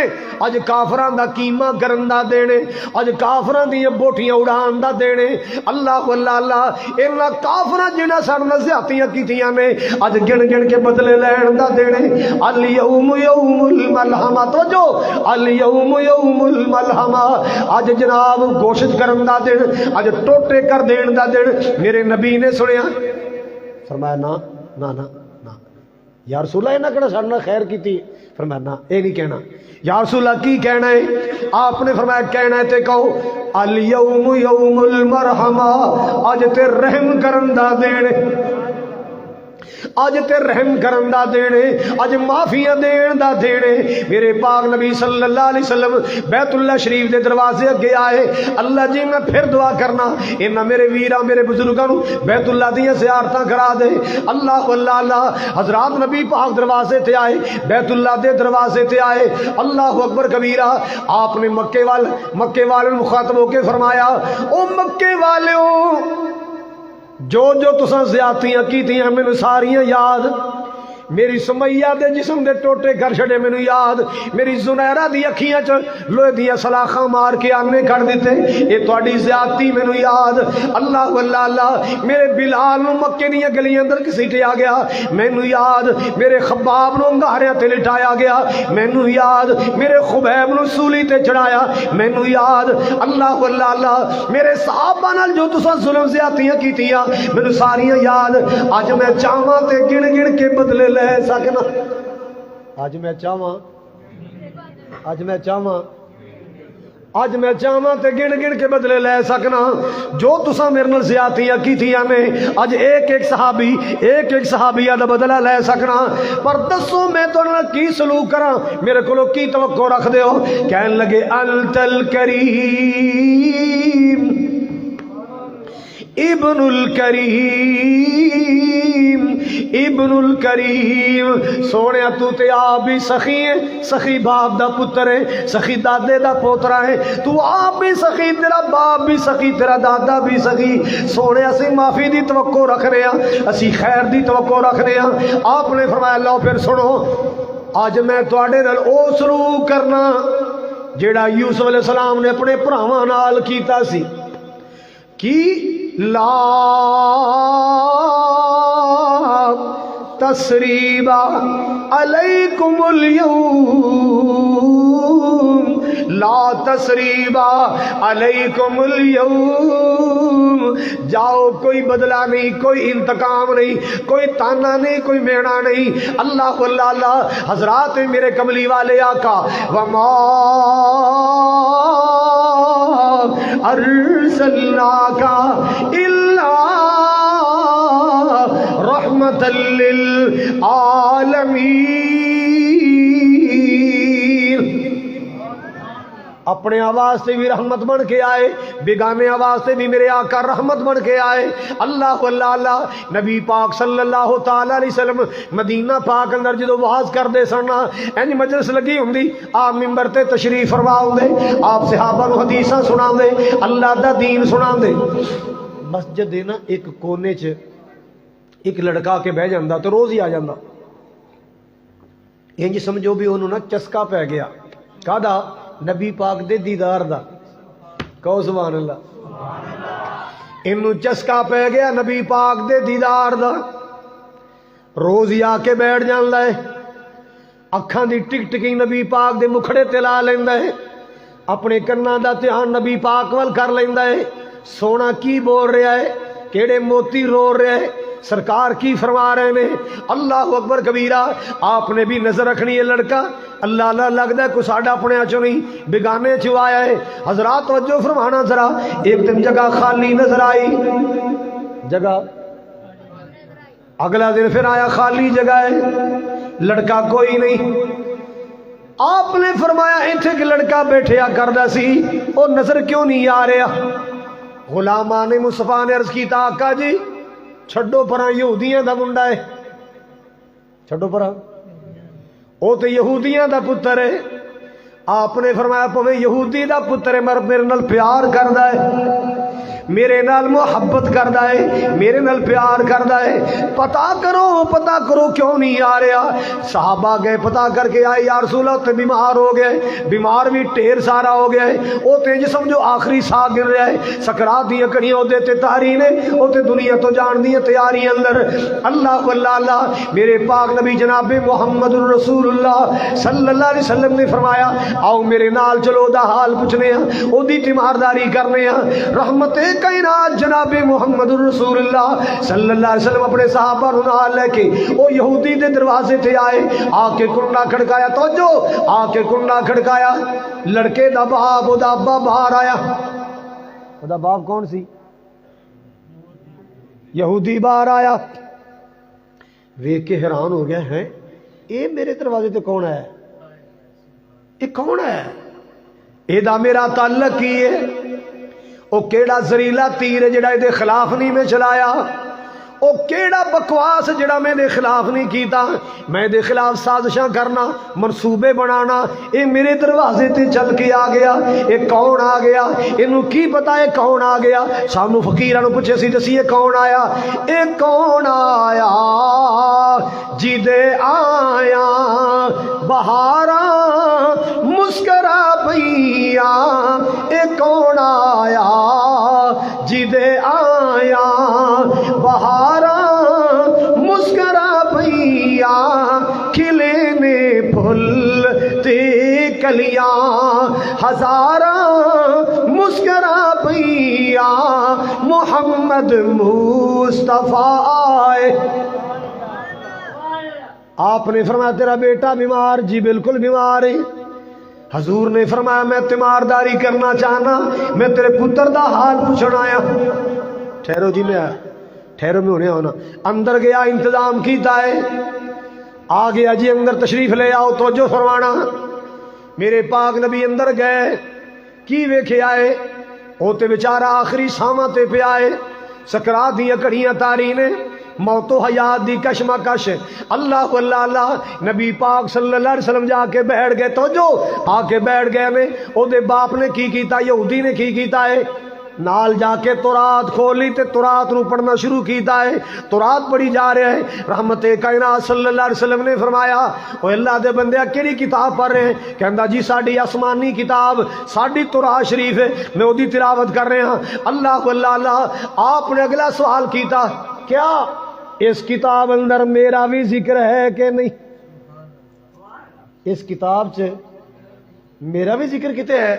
اج کافراں دا کیما کرن دا دینے, اج کافراں دی بوٹیاں اڑان دا دینے. اللہ اللہ اللہ. انہاں کافراں جنہاں ساڈے نال زیادتیاں کیتیاں نے اج گن گن کے بدلے لین دا دینے. الیوم یوم الملحمہ. توجہ, الیوم یوم الملحمہ. اج جناب گوشت کرن دا دن, اج ٹوٹے کر دین دا دن. میرے نبی نے سنیا, فرمایا نا نا نا یا رسول اللہ انہاں کڑا ساڈے نال خیر کیتی. فرمایا نا اے نہیں کہنا. یا رسول اللہ کی کہنا ہے؟ آپ نے فرمایا کہنا ہے تے کہو الیوم یوم المرحمہ. اج تے رحم کرن دا دین, اج تے رحم کرن دا دینے, اج معافیاں دین دا دینے. میرے پاک نبی صلی اللہ علیہ وسلم بیت اللہ شریف دے دروازے اگے آئے. اللہ جی میں پھر دعا کرنا انہاں میرے ویراں میرے بزرگاں نو بیت اللہ دیاں زیارتاں کرا دے. اللہ اللہ اللہ. حضرات نبی پاک دروازے تے آئے, بیت اللہ دے دروازے تے آئے. اللہ اکبر کبیرہ. آپ نے مکے والے مخاطب ہو کے فرمایا او مکے والےو, جو تساں زیادتیاں کیتیاں مینوں ساریاں یاد. میری سمیہ دے جسم دے ٹوٹے کر چھڑے مینوں یاد. میری زنیرہ دی اکھیاں چ لوہے دیاں سلاخاں مار کے آنے کر دیتے, اے تہاڈی زیادتی مینوں یاد. اللہ اللہ اللہ. میرے بلال نو مکے دیاں گلیاں اندر گھسیٹیا گیا, مینوں یاد. میرے خباب نو انگاریاں تے لٹایا گیا, مینوں یاد. میرے خبیب نو سولی تے چڑھایا, مینوں یاد. اللہ اللہ اللہ. میرے صحابہ نال جو تساں ظلم زیادتیاں کیتیاں مینوں ساریاں یاد. اج میں چاہواں تے گن گن کے بدلے لے سکنا. اج میں چاہواں تے گن گن کے بدلے لے سکنا. جو تساں میرے نال زیادتیاں کیتیاں نے اج ایک ایک صحابیہ دا بدلہ لے سکنا. پر دسو میں تہاڈے نال کی سلوک کراں, میرے کولو کی توقع رکھ دیو؟ کہن لگے انت الکریم ابن الکریم ابن الکریم. سونے تو تے آپ بھی سخی ہے, سخی باپ دا پتر ہے, سخی دادے دا پوترا ہے. تو آپ بھی سخی, تیرا باپ بھی سخی, تیرا دادا بھی سخی. سونے اسی معافی دی توقع رکھ رہے ہیں, اسی خیر دی توقع رکھ رہے ہیں. آپ نے فرمایا لو پھر سنو, اج میں تواڈے نال او سلوک کرنا جیڑا یوسف علیہ السلام نے اپنے بھراواں نال کیتا سی. کی لا تسریبا علیکم اليوم لا تسریبا علیکم اليوم. جاؤ، کوئی بدلہ نہیں، کوئی انتقام نہیں، کوئی تانا نہیں، کوئی مینا نہیں. اللہ اللہ اللہ. حضرات میرے کملی والے آقا، وما ارسلناک الا رحمت للعالمین. اپنے آواز سے بھی رحمت بن کے آئے، بیگانے آواز سے بھی میرے آقا رحمت بن کے آئے. اللہ اللہ اللہ. نبی پاک صلی اللہ تعالی علیہ وسلم مدینہ پاک اندر جدو واز کر دے سننا اینج مجلس لگی ہوندی، آپ ممبر تے تشریف فرما دے، آپ صحابہ نو حدیثاں سنا دے، اللہ دا دین سنا دے. مسجد دے نا ایک کونے چ ایک لڑکا کے بہ جاندا تو روز ہی آ جاندا. انج سمجھو بھی انہوں نا چسکا پہ گیا. کادا؟ نبی پاک دے دیدار دا. کہو سبحان اللہ. انہوں چسکا پہ گیا نبی پاک دے دیدار دا. روز ہی آ کے بیٹھ جاندا ہے، اکھاں دی ٹک ٹکی نبی پاک دے مکھڑے تے لا لیندا ہے، اپنے کناں دا دھیان نبی پاک ول کر لیندا ہے. سونا کی بول رہا ہے، کیڑے موتی رو رہے ہے، سرکار کی فرما رہے نے. اللہ اکبر کبیرہ. آپ نے بھی نظر رکھنی ہے. لڑکا اللہ اللہ لگتا ہے کوئی ساڈا اپنے چو نہیں، بیگانے چ آیا ہے. حضرات توجہ فرمانا ذرا. ایک دن جگہ خالی نظر آئی، جگہ اگلا دن پھر آیا خالی جگہ ہے، لڑکا کوئی نہیں. آپ نے فرمایا ایتھے کہ لڑکا بیٹھیا کردا سی، وہ نظر کیوں نہیں آ رہا؟ غلامان مصطفیٰ نے عرض کیتا آقا جی چھڈو پراں، یہودیاں دا منڈا ہے. چھڈو پراں، وہ تو یہودیاں دا پتر ہے. آپ نے فرمایا پوے یہودی دا پتر ہے، مر میرے نال پیار کردا ہے، میرے نال محبت کردا ہے، میرے نال پیار کردا ہے. پتا کرو کیوں نہیں آ رہا؟ صحابہ گئے پتا کر کے آئے، یا رسول اللہ تے بیمار ہو گئے، بیمار بھی ڈھیر سارا ہو گیا ہے، وہ تے سمجھو آخری سا گر رہا ہے، سکرات دی کڑیاں دے تے تاری نے، وہ تے دنیا تو جان دی تیاری اندر. اللہ اللہ اللہ. میرے پاک نبی جناب محمد رسول اللہ صلی اللہ علیہ وسلم نے فرمایا آؤ میرے نال چلو، دا حال پوچھنے ہیں، او دی تیمارداری کرنے ہیں. رحمت کائنات جناب محمد رسول اللہ صلی اللہ علیہ وسلم اپنے صحابہ نال لے کے وہ یہودی دے دروازے تے آئے، آ کے کنڈا کھڑکایا. توجہ، آ کے کنڈا کھڑکایا. لڑکے دا باپ او دا ابا باہر آیا. او دا باپ کون سی؟ یہودی باہر آیا. ویکھ کے حیران ہو گیا ہے، اے میرے دروازے تے کون ہے؟ یہ کون ہے؟ اے دا میرا تعلق کی ہے؟ او کیڑا زریلا تیر ہے جڑا دے خلاف نہیں میں چلایا؟ او کیڑا بکواس جڑا میں دے خلاف نہیں کیتا؟ میں دے خلاف سازشاں کرنا، منصوبے بنانا، اے میرے دروازے تے چل کے آ گیا. اے کون آ گیا؟ اینو کی پتا ہے کون آ گیا؟ سانو فقیراں نو پوچھے سی دسی کون آیا؟ اے کون آیا جی دے آیا بہاراں مسکرا پئیاں. اے کون آیا جی دے آیا بہاراں مسکرا پئیاں. کھلے نے پھل تے کلیاں ہزاراں مسکرا پئیاں. محمد مصطفیٰ آئے. آپ نے فرمایا تیرا بیٹا بیمار؟ جی بالکل بیمار ہے. حضور نے فرمایا میں تیمارداری کرنا چاہنا، میں تیرے پتر دا حال پوچھنا آیا. ٹھہرو جی، میں آیا، ٹھہرو میں ہونے ہونا. اندر گیا، انتظام کیتا ہے، آ گیا جی اندر تشریف لے آؤ. توجہ فرمانا. میرے پاک نبی اندر گئے، کی ویکھے آئے؟ وہ تے بیچارہ آخری ساماں تے پہ آئے، سکرات دیاں کڑیاں تاری نے، موت و حیات دی کشمکش. اللہ اللہ اللہ. نبی پاک صلی اللہ علیہ وسلم جا کے بیٹھ گئے. تو جو آ کے بیٹھ گئے نے، او دے باپ نے کی کیتا؟ یہودی نے کی کیتا ہے؟ نال جا کے تورات کھولی تے تورات نو پڑھنا شروع کیتا ہے. تورات پڑھی جا رہے ہیں. رحمت کائنات صلی اللہ علیہ وسلم نے فرمایا او اللہ دے بندیا کیڑی کتاب پڑھ رہے ہیں؟ کہندا جی ساڈی آسمانی کتاب، ساڈی تورات شریف ہے، میں اودی تلاوت کر رہے ہاں. اللہ اللہ اللہ. آپ نے اگلا سوال کیتا، کیا اس کتاب اندر میرا بھی ذکر ہے کہ نہیں؟ اس کتاب چ میرا بھی ذکر کتے ہے؟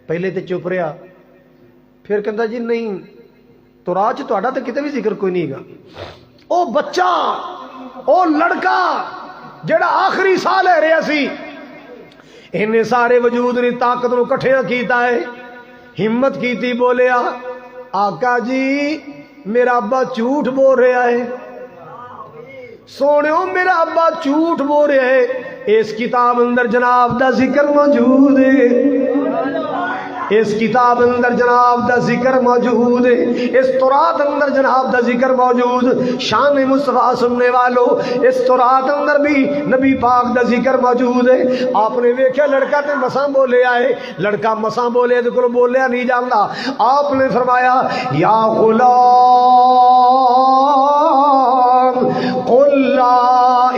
پہلے تے چپ رہا، پھر کہندا جی نہیں توراہ چ تہاڈا تے کتے بھی ذکر کوئی نہیں گا۔ او بچہ، او لڑکا جڑا آخری سال ہے رہا سی، انہیں سارے وجود نے طاقت نو کٹھے کیتا ہے، ہمت کیتی، بولیا آقا جی میرا ابا جھوٹ بول رہا ہے، سونےو میرا ابا جھوٹ بول رہا ہے، اس کتاب اندر جناب دا ذکر موجود ہے، اس کتاب اندر جناب دا ذکر موجود ہے، اس تورات اندر جناب دا ذکر موجود۔ شان مصطفیٰ سننے والو، اس تورات اندر بھی نبی پاک دا ذکر موجود ہے۔ آپ نے ویکھیا لڑکا تے مساں بولے آئے، لڑکا مساں بولے تے کول بولیا نہیں جاندا، آپ نے فرمایا یا غلام قل لا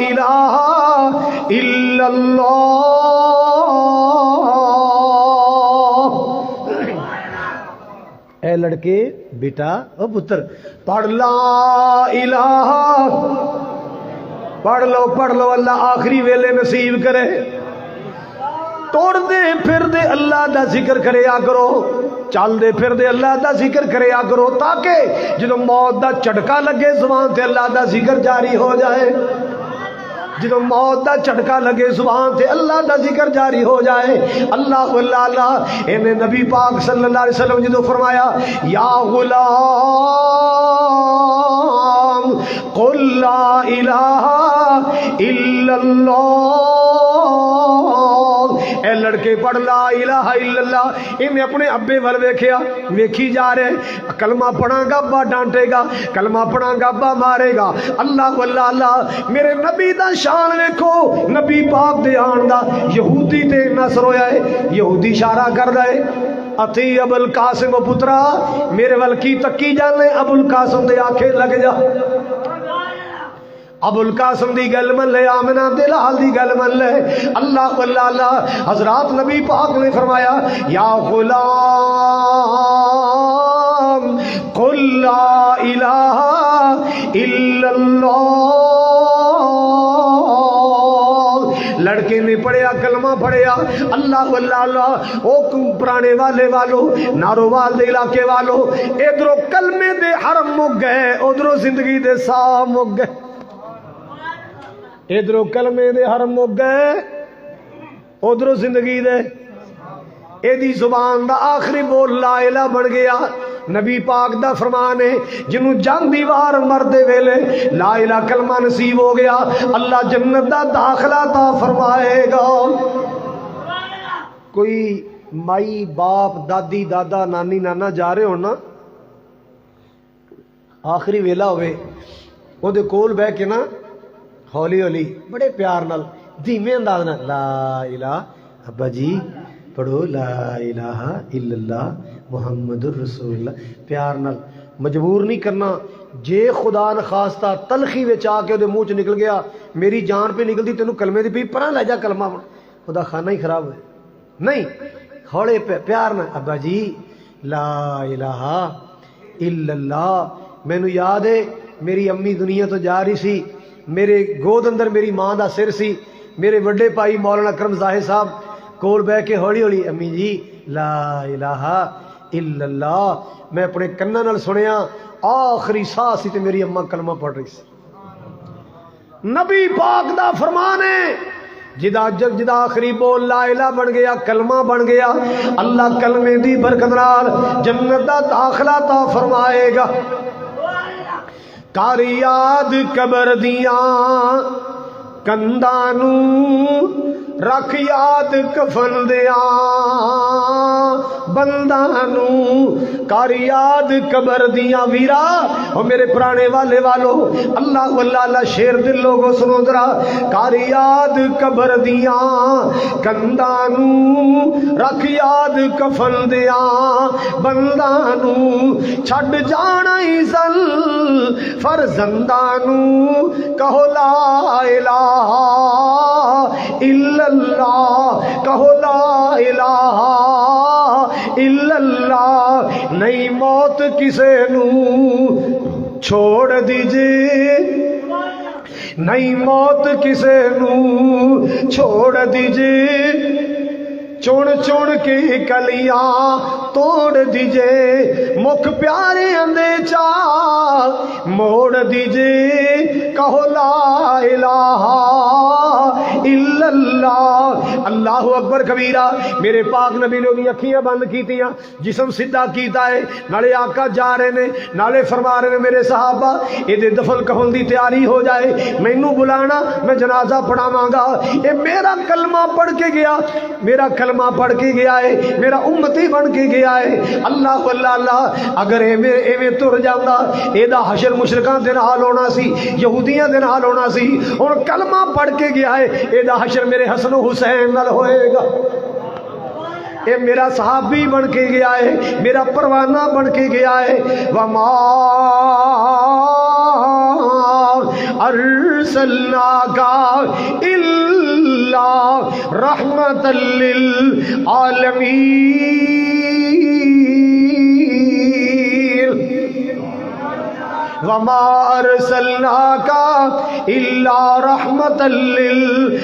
الہ الا اللہ، اے لڑکے بیٹا او پتر پڑھ لا الہ، پڑھ لو اللہ آخری ویلے نصیب کرے، توڑ دے پھر دے اللہ دا ذکر کریا کرو، چل دے پھر دے اللہ دا ذکر کریا کرو، تاکہ جدو موت دا جھٹکا لگے زبان تے اللہ دا ذکر جاری ہو جائے، جدو موت دا جھٹکا لگے زبان تے اللہ دا ذکر جاری ہو جائے۔ اللہ اللہ انہیں نبی پاک صلی اللہ علیہ وسلم جدو فرمایا یا غلام قل لا الہ الا اللہ، اے لڑکے پڑھ لا الہ الا اللہ، انہیں اپنے ابے ول ویکھیا، ویکھی جا رہے کلمہ پڑھاں گا ابا ڈانٹے گا، کلمہ پڑھاں گا ابا مارے گا۔ اللہ اللہ میرے نبی دا شان ویکھو، نبی پاک دے آن دا یہودی تے نصر ہویا ہے، یہودی اشارہ کر دے اتی ابو القاسم پترا میرے ول کی تکی جانے، ابو القاسم دے آنکھیں لگ جا، ابو القاسم دی گل من لے، آمنہ دلال دی گل من لے۔ اللہ اللہ حضرات نبی پاک نے فرمایا یا غلام قل لا الہ الا اللہ، لڑکے نے پڑھیا کلمہ پڑھیا۔ اللہ اللہ او پرانے والے والو، نارووال دے علاقے والو، ادھروں کلمے دے حرم مک گئے، ادھروں زندگی دے ساہ مک گئے، ادھروں کلمے دے حرم مک گئے، ادھروں زندگی دے ایدی زبان دا آخری بول لا الہ بن گیا۔ نبی پاک دا فرمان ہے جنوں جان دیوار مردے ویلے لا الہ کلمہ نصیب ہو گیا، اللہ جنت دا داخلہ عطا فرمائے گا۔ کوئی مائی باپ دادی دادا نانی نانا جا رہے ہو نا، آخری ویلا ہوئے او دے کول بہ کے نا ہولی ہولی بڑے پیار نال دھیمے انداز نال لا الہ، ابا جی پڑھو لا الہ الا اللہ محمد الرسول اللہ، پیار نال، مجبور نہیں کرنا۔ جے خدا نخواستہ تلخی وچ آ کے دے منہ چ نکل گیا میری جان پہ نکلتی تینوں کلمے دی پی پرا لے جا کلمہ، خدا خانہ ہی خراب ہوئے، نہیں ہولے پیار نال ابا جی لا الہ الا اللہ۔ مینوں یاد ہے میری امی دنیا تو جا رہی سی، میرے گود اندر میری ماں دا سر سی، میرے وڈے پائی مولانا اکرم ظاہر صاحب کول بہ کے ہولی ہولی امی جی لا الہ الا اللہ، میں اپنے کناں نال سنیا، آخری ساہ سی تے میری اماں کلمہ پڑھ رہی سی۔ نبی پاک دا فرمان ہے جدا آخری بول لا الہ بن گیا، کلمہ بن گیا، اللہ کلمے دی برکت نال جنت دا داخلہ عطا فرمائے گا۔ کر یاد قبر دیاں کندانو، رکھ یاد کفن دیاں بندانو، کر یاد قبر دیاں ویرا، او میرے پرانے والے والو، اللہ اللہ شیر دل لوگو سنو ذرا، کر یاد قبر دیاں کندانو، رکھ یاد کفن دیاں بندانو، چھڈ جانا ہی زل فرزندانو، کہو لا الہ الا اللہ، کہو لا الہ الا اللہ، نہیں موت کسے نو چھوڑ دیجئے نہیں موت کسے نو چھوڑ دیجئے چون چون کے کلیاں توڑ دیجئے مکھ پیارے اندے چاہ موڑ دیجئے کہو لا الہ الا اللہ اللہ اکبر کبیرہ میرے پاک نبی نے بھی اکھیاں بند کیتیاں جسم سیدھا کیتا ہے نالے آقا جا رہے نے نالے فرما رہے نے میرے صحابہ یہ دفن کہن دی تیاری ہو جائے مینوں بلانا میں جنازہ پڑھاواں گا یہ میرا کلمہ پڑھ کے گیا میرا کلمہ پڑھ کے گیا ہے میرا امتی بن کے گیا ہے اللہ اللہ اللہ اگر ایویں تر جاندا ایدا حشر مشرکاں دے نال ہونا سی یہودیاں دے نال ہونا سی ہن کلمہ پڑھ کے گیا ہے ایدا حشر میرے حسن و حسین نال ہوئے گا اے میرا صحابی بن کے گیا ہے میرا پروانہ بن کے گیا ہے وما ارسلناک الا رحمۃ للعالمین وما ارسلناک الا رحمۃ للعالمین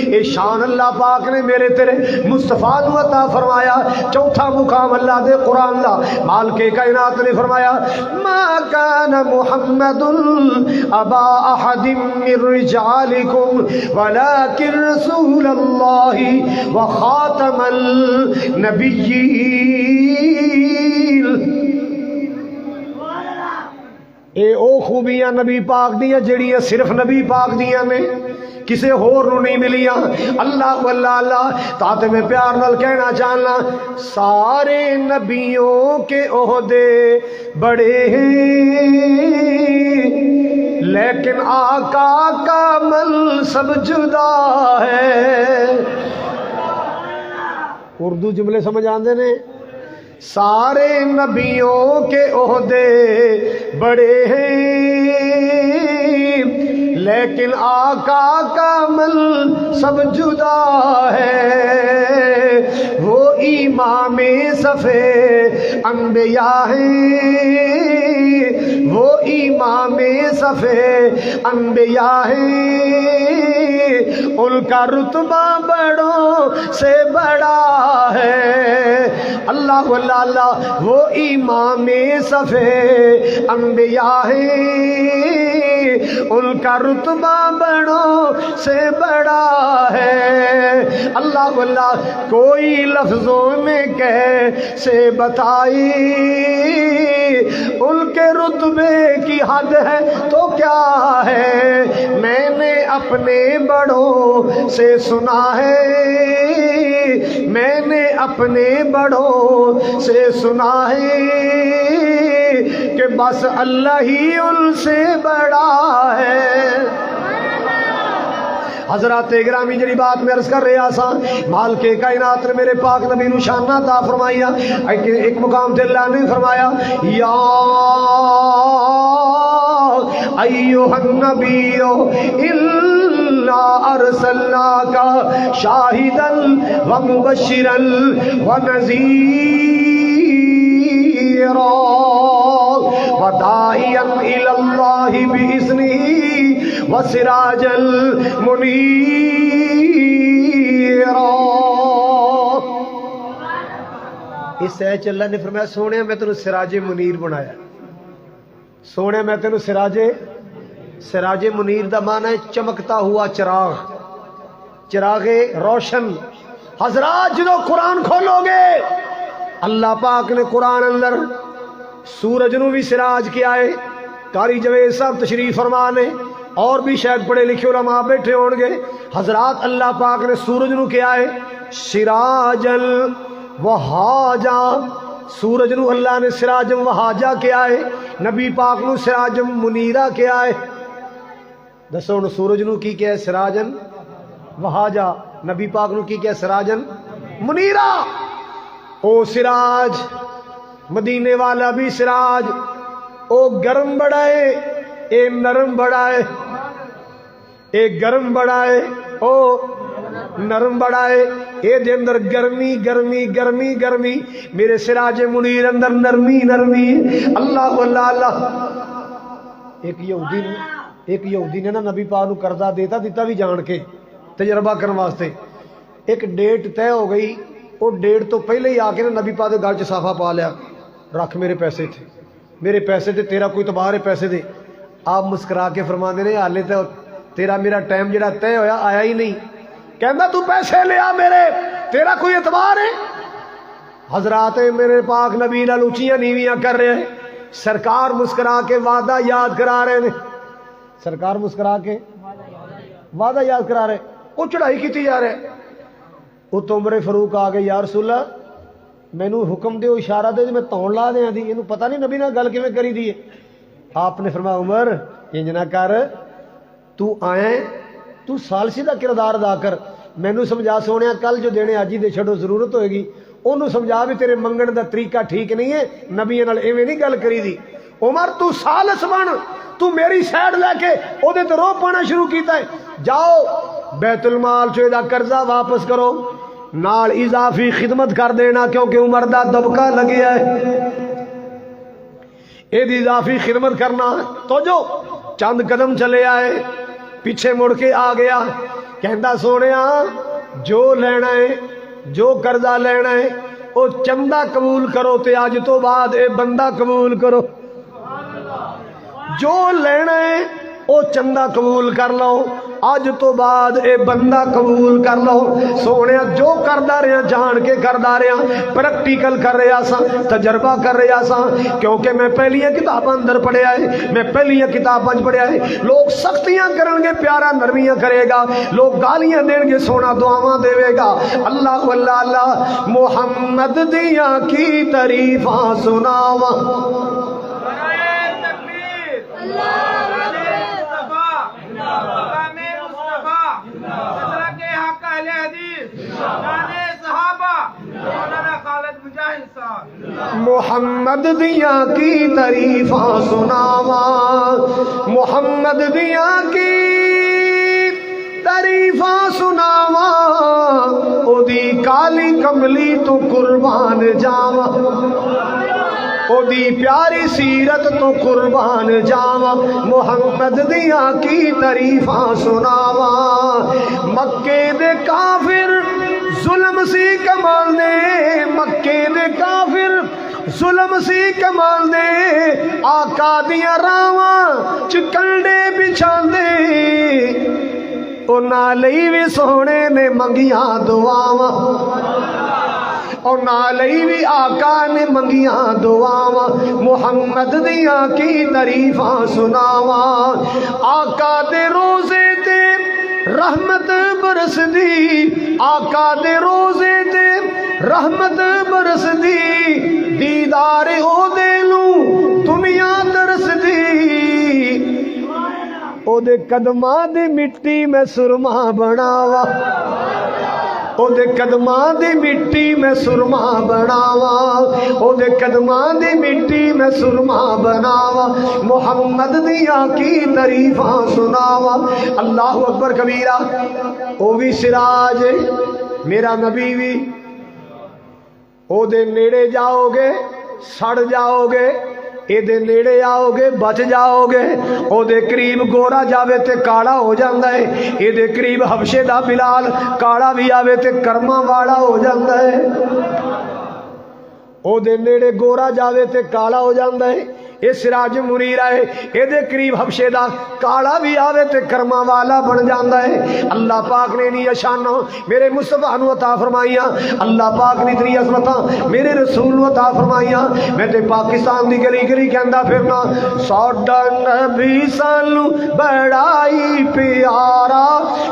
اے شان اللہ پاک نے میرے تیرے مصطفیٰ نو عطا فرمایا چوتھا مقام اللہ دے قرآن دا مالک کائنات نے فرمایا ما کان محمد ابا احد من رجالکم ولکن رسول اللہ وخاتم النبیین اے او خوبیاں نبی پاک دیاں جڑیاں صرف نبی پاک دیاں نے کسے ہور نو نہیں ملیاں اللہ واللہ اللہ تاتے میں پیار نال کہنا چاہنا سارے نبیوں کے عہدے بڑے ہیں لیکن آقا کا عمل سب جدا ہے اردو جملے سمجھ آندے نے سارے نبیوں کے عہدے بڑے ہیں لیکن آقا کا عمل سب جدا ہے وہ امام صفِ انبیاء ہیں وہ امام صفِ انبیاء ہیں ان کا رتبہ بڑوں سے بڑا ہے اللہ اللہ اللہ وہ امام صفِ انبیاء ہیں ان کا رتبہ بڑوں سے بڑا ہے اللہ اللہ کوئی لفظوں میں کیسے بتائی ان کے رتبے کی حد ہے تو کیا ہے میں نے اپنے بڑوں سے سنا ہے میں نے اپنے بڑوں سے سنا ہے کہ بس اللہ ہی ان سے بڑا ہے حضرات گرامی جڑی بات میں عرض کر رہا سا مال کے کائنات نے میرے پاک نبی نو شان عطا فرمایا ایک مقام تے اللہ نے فرمایا یا ایھا النبی انا ارسلناک شاہدا ومبشرا ونذیرا وداعیا الی اللہ بإذنہ وسراجا منیرا اس سچ اللہ نے فرمایا سونے میں تینوں سراج منیر بنایا سونے میں تینوں سراج منیر دا معنی ہے چمکتا ہوا چراغ چراغ روشن حضرات جدو قرآن کھولو گے اللہ پاک نے قرآن اندر سورج نو بھی سراج کیا ہے قاری جوید صاحب تشریف فرما نے اور بھی شاید پڑھے لکھے علماء بیٹھے ہون گے حضرات اللہ پاک نے سورج نو کیا ہے سراجل وہاجا سورج نو اللہ نے سراجم وہاجا کیا ہے نبی پاک نو سراجم منیرہ کیا ہے دسو نو سورج نو کی کیا ہے سراجن وہاجا نبی پاک نو کی کیا ہے سراجن منیرہ او سراج مدینے والا بھی سراج او گرم بڑا ہے اے نرم بڑا ہے اے گرم بڑا ہے او نرم بڑا ہے اے دے اندر گرمی گرمی گرمی گرمی، میرے سراج منیر اندر نرمی نرمی۔ اللہ اللہ اللہ۔ ایک یہودی نے نا نبی پاک نو قرضہ دیتا بھی جان کے تجربہ کرنے واسطے۔ ایک ڈیٹ طے ہو گئی، وہ ڈیٹ تو پہلے ہی آ کے نا نبی پاک دے گل چ صافہ پا لیا، رکھ میرے پیسے تھے، میرے پیسے تھے، تیرا کوئی اعتبار ہے پیسے دے؟ آپ مسکرا کے فرماندے نے حالے تو تیرا میرا ٹائم جڑا طے ہویا آیا ہی نہیں، کہندا تو پیسے لیا میرے، تیرا کوئی اعتبار ہے؟ حضرات میرے پاک نبی نال اونچیاں نیویاں کر رہے ہیں، سرکار مسکرا کے وعدہ یاد کرا رہے ہیں، سرکار مسکرا کے وعدہ یاد کرا رہے، وہ چڑھائی کیتی جا رہے۔ وہ تو عمر فاروق آ گئے، یا رسول اللہ مینوں حکم دیو، اشارہ دے میں تون لا دیاں دی، اینوں پتہ نہیں نبی نال گل کیویں کری دی ہے۔ آپ نے فرمایا عمر انج نہ کر، تو آیا تو ثالثی دا کردار ادا کر، مینوں سمجھا سونیا کل جو دینے اج ہی دے چھڈو، ضرورت ہوئے گی انہوں سمجھا بھی تیرے منگن دا طریقہ ٹھیک نہیں ہے، نبی نال ایویں نہیں گل کری دی۔ عمر تو ثالث بن، تو میری سائڈ لے کے او دے تے رو پانا شروع کیتا ہے، جاؤ بیت المال چو دا قرضہ واپس کرو، نال اضافی خدمت کر دینا، کیونکہ عمر دا دبکا لگیا ہے، اے دی اضافی خدمت کرنا۔ تو جو چند قدم چلے آئے، پیچھے مڑ کے آ گیا، کہندا سونیا جو لینا ہے، جو قرضہ لینا ہے او چندہ قبول کرو تے آج تو بعد اے بندہ قبول کرو، جو لینا ہے او چندہ قبول کر لو، اج تو بعد اے بندہ قبول کر لو۔ سونے جو کردا رہا جان کے کردا رہا، پریکٹیکل کر رہا سا، تجربہ کر رہا سا، کیونکہ میں پہلیاں کتاباں اندر پڑھیا ہے، میں پہلیاں کتاباں پڑھیا ہے۔ لوگ سختیاں کرن گے، پیارا نرمیاں کرے گا، لوگ گالیاں دین گے، سونا دعاواں دے گا۔ اللہ اللہ اللہ، محمد دیاں کی تعریفاں سناواں، محمد دیاں کی تعریفاں سناواں، محمد دیاں کی تعریفاں سناواں، او دی کالی کملی تو قربان جاواں، او دی پیاری سیرت تو قربان جاواں، محمد دیاں کی تعریفاں سناواں۔ مکے دے کافر ظلم سی کمال دے، مکے دے کافر ظلم سی کمال دے، آقا دیاں راواں چ کنڈے بچھاندے، او نالئی وی سونے نے منگیاں دعاواں، اور نالئی بھی آقا نے منگیاں دعاواں، محمد دیاں کی تعریفاں سناواں۔ آقا دے روزے تے رحمت برس دی، آقا دے روزے تے رحمت برس دی، دیدار او دے لوں دنیا ترس دی، او دے قدماں دی مٹی میں سرما بناواں، او دے قدماں دی مٹی میں سرما بناواں، او دے قدماں دی مٹی میں سرما بناواں، محمد دیاں کی تعریفاں سناواں۔ اللہ اکبر کبیرہ، او بھی سراج میرا نبی بھی، او دے نیڑے جاؤ گے سڑ جاؤ گے، اے دے نیڑے آؤ گے بچ جاؤ گے، او دے قریب گورا جاوے تے کالا ہو جاندہ ہے، اے دے قریب حبشے دا بلال کالا بھی آوے تے کرما واڑا ہو جاندہ ہے، او دے نیڑے گورا جاوے تے کالا ہو جاندہ ہے، اے سراج منیر ہے، اے دے قریب حبشے دا کالا بھی آوے تے کرما والا بن جاندہ ہے۔ اللہ پاک نے نہیں شانہ میرے مصطفیٰ نو عطا فرمائیاں، اللہ پاک نے اتنی عظمتاں میرے رسول نو عطا فرمائیاں، میں تے پاکستان دی گلی گلی کہندا پھرنا، ساڈا نبی سانو بڑائی پیارا،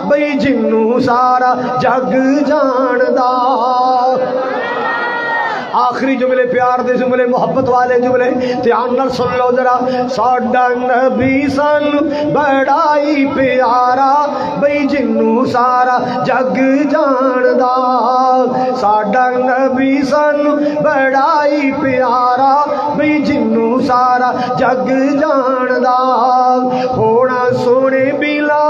بئی جنوں سارا جگ جاندا۔ آخری جملے پیار دے جملے، محبت والے جملے دھیان نال سن لو ذرا، ساڈا نبی سانو بڑائی پیارا، بئی جنوں سارا جگ جاندا، ساڈا نبی سانو بڑائی پیارا، بئی جنوں سارا جگ جاندا، ہونا سونے بلا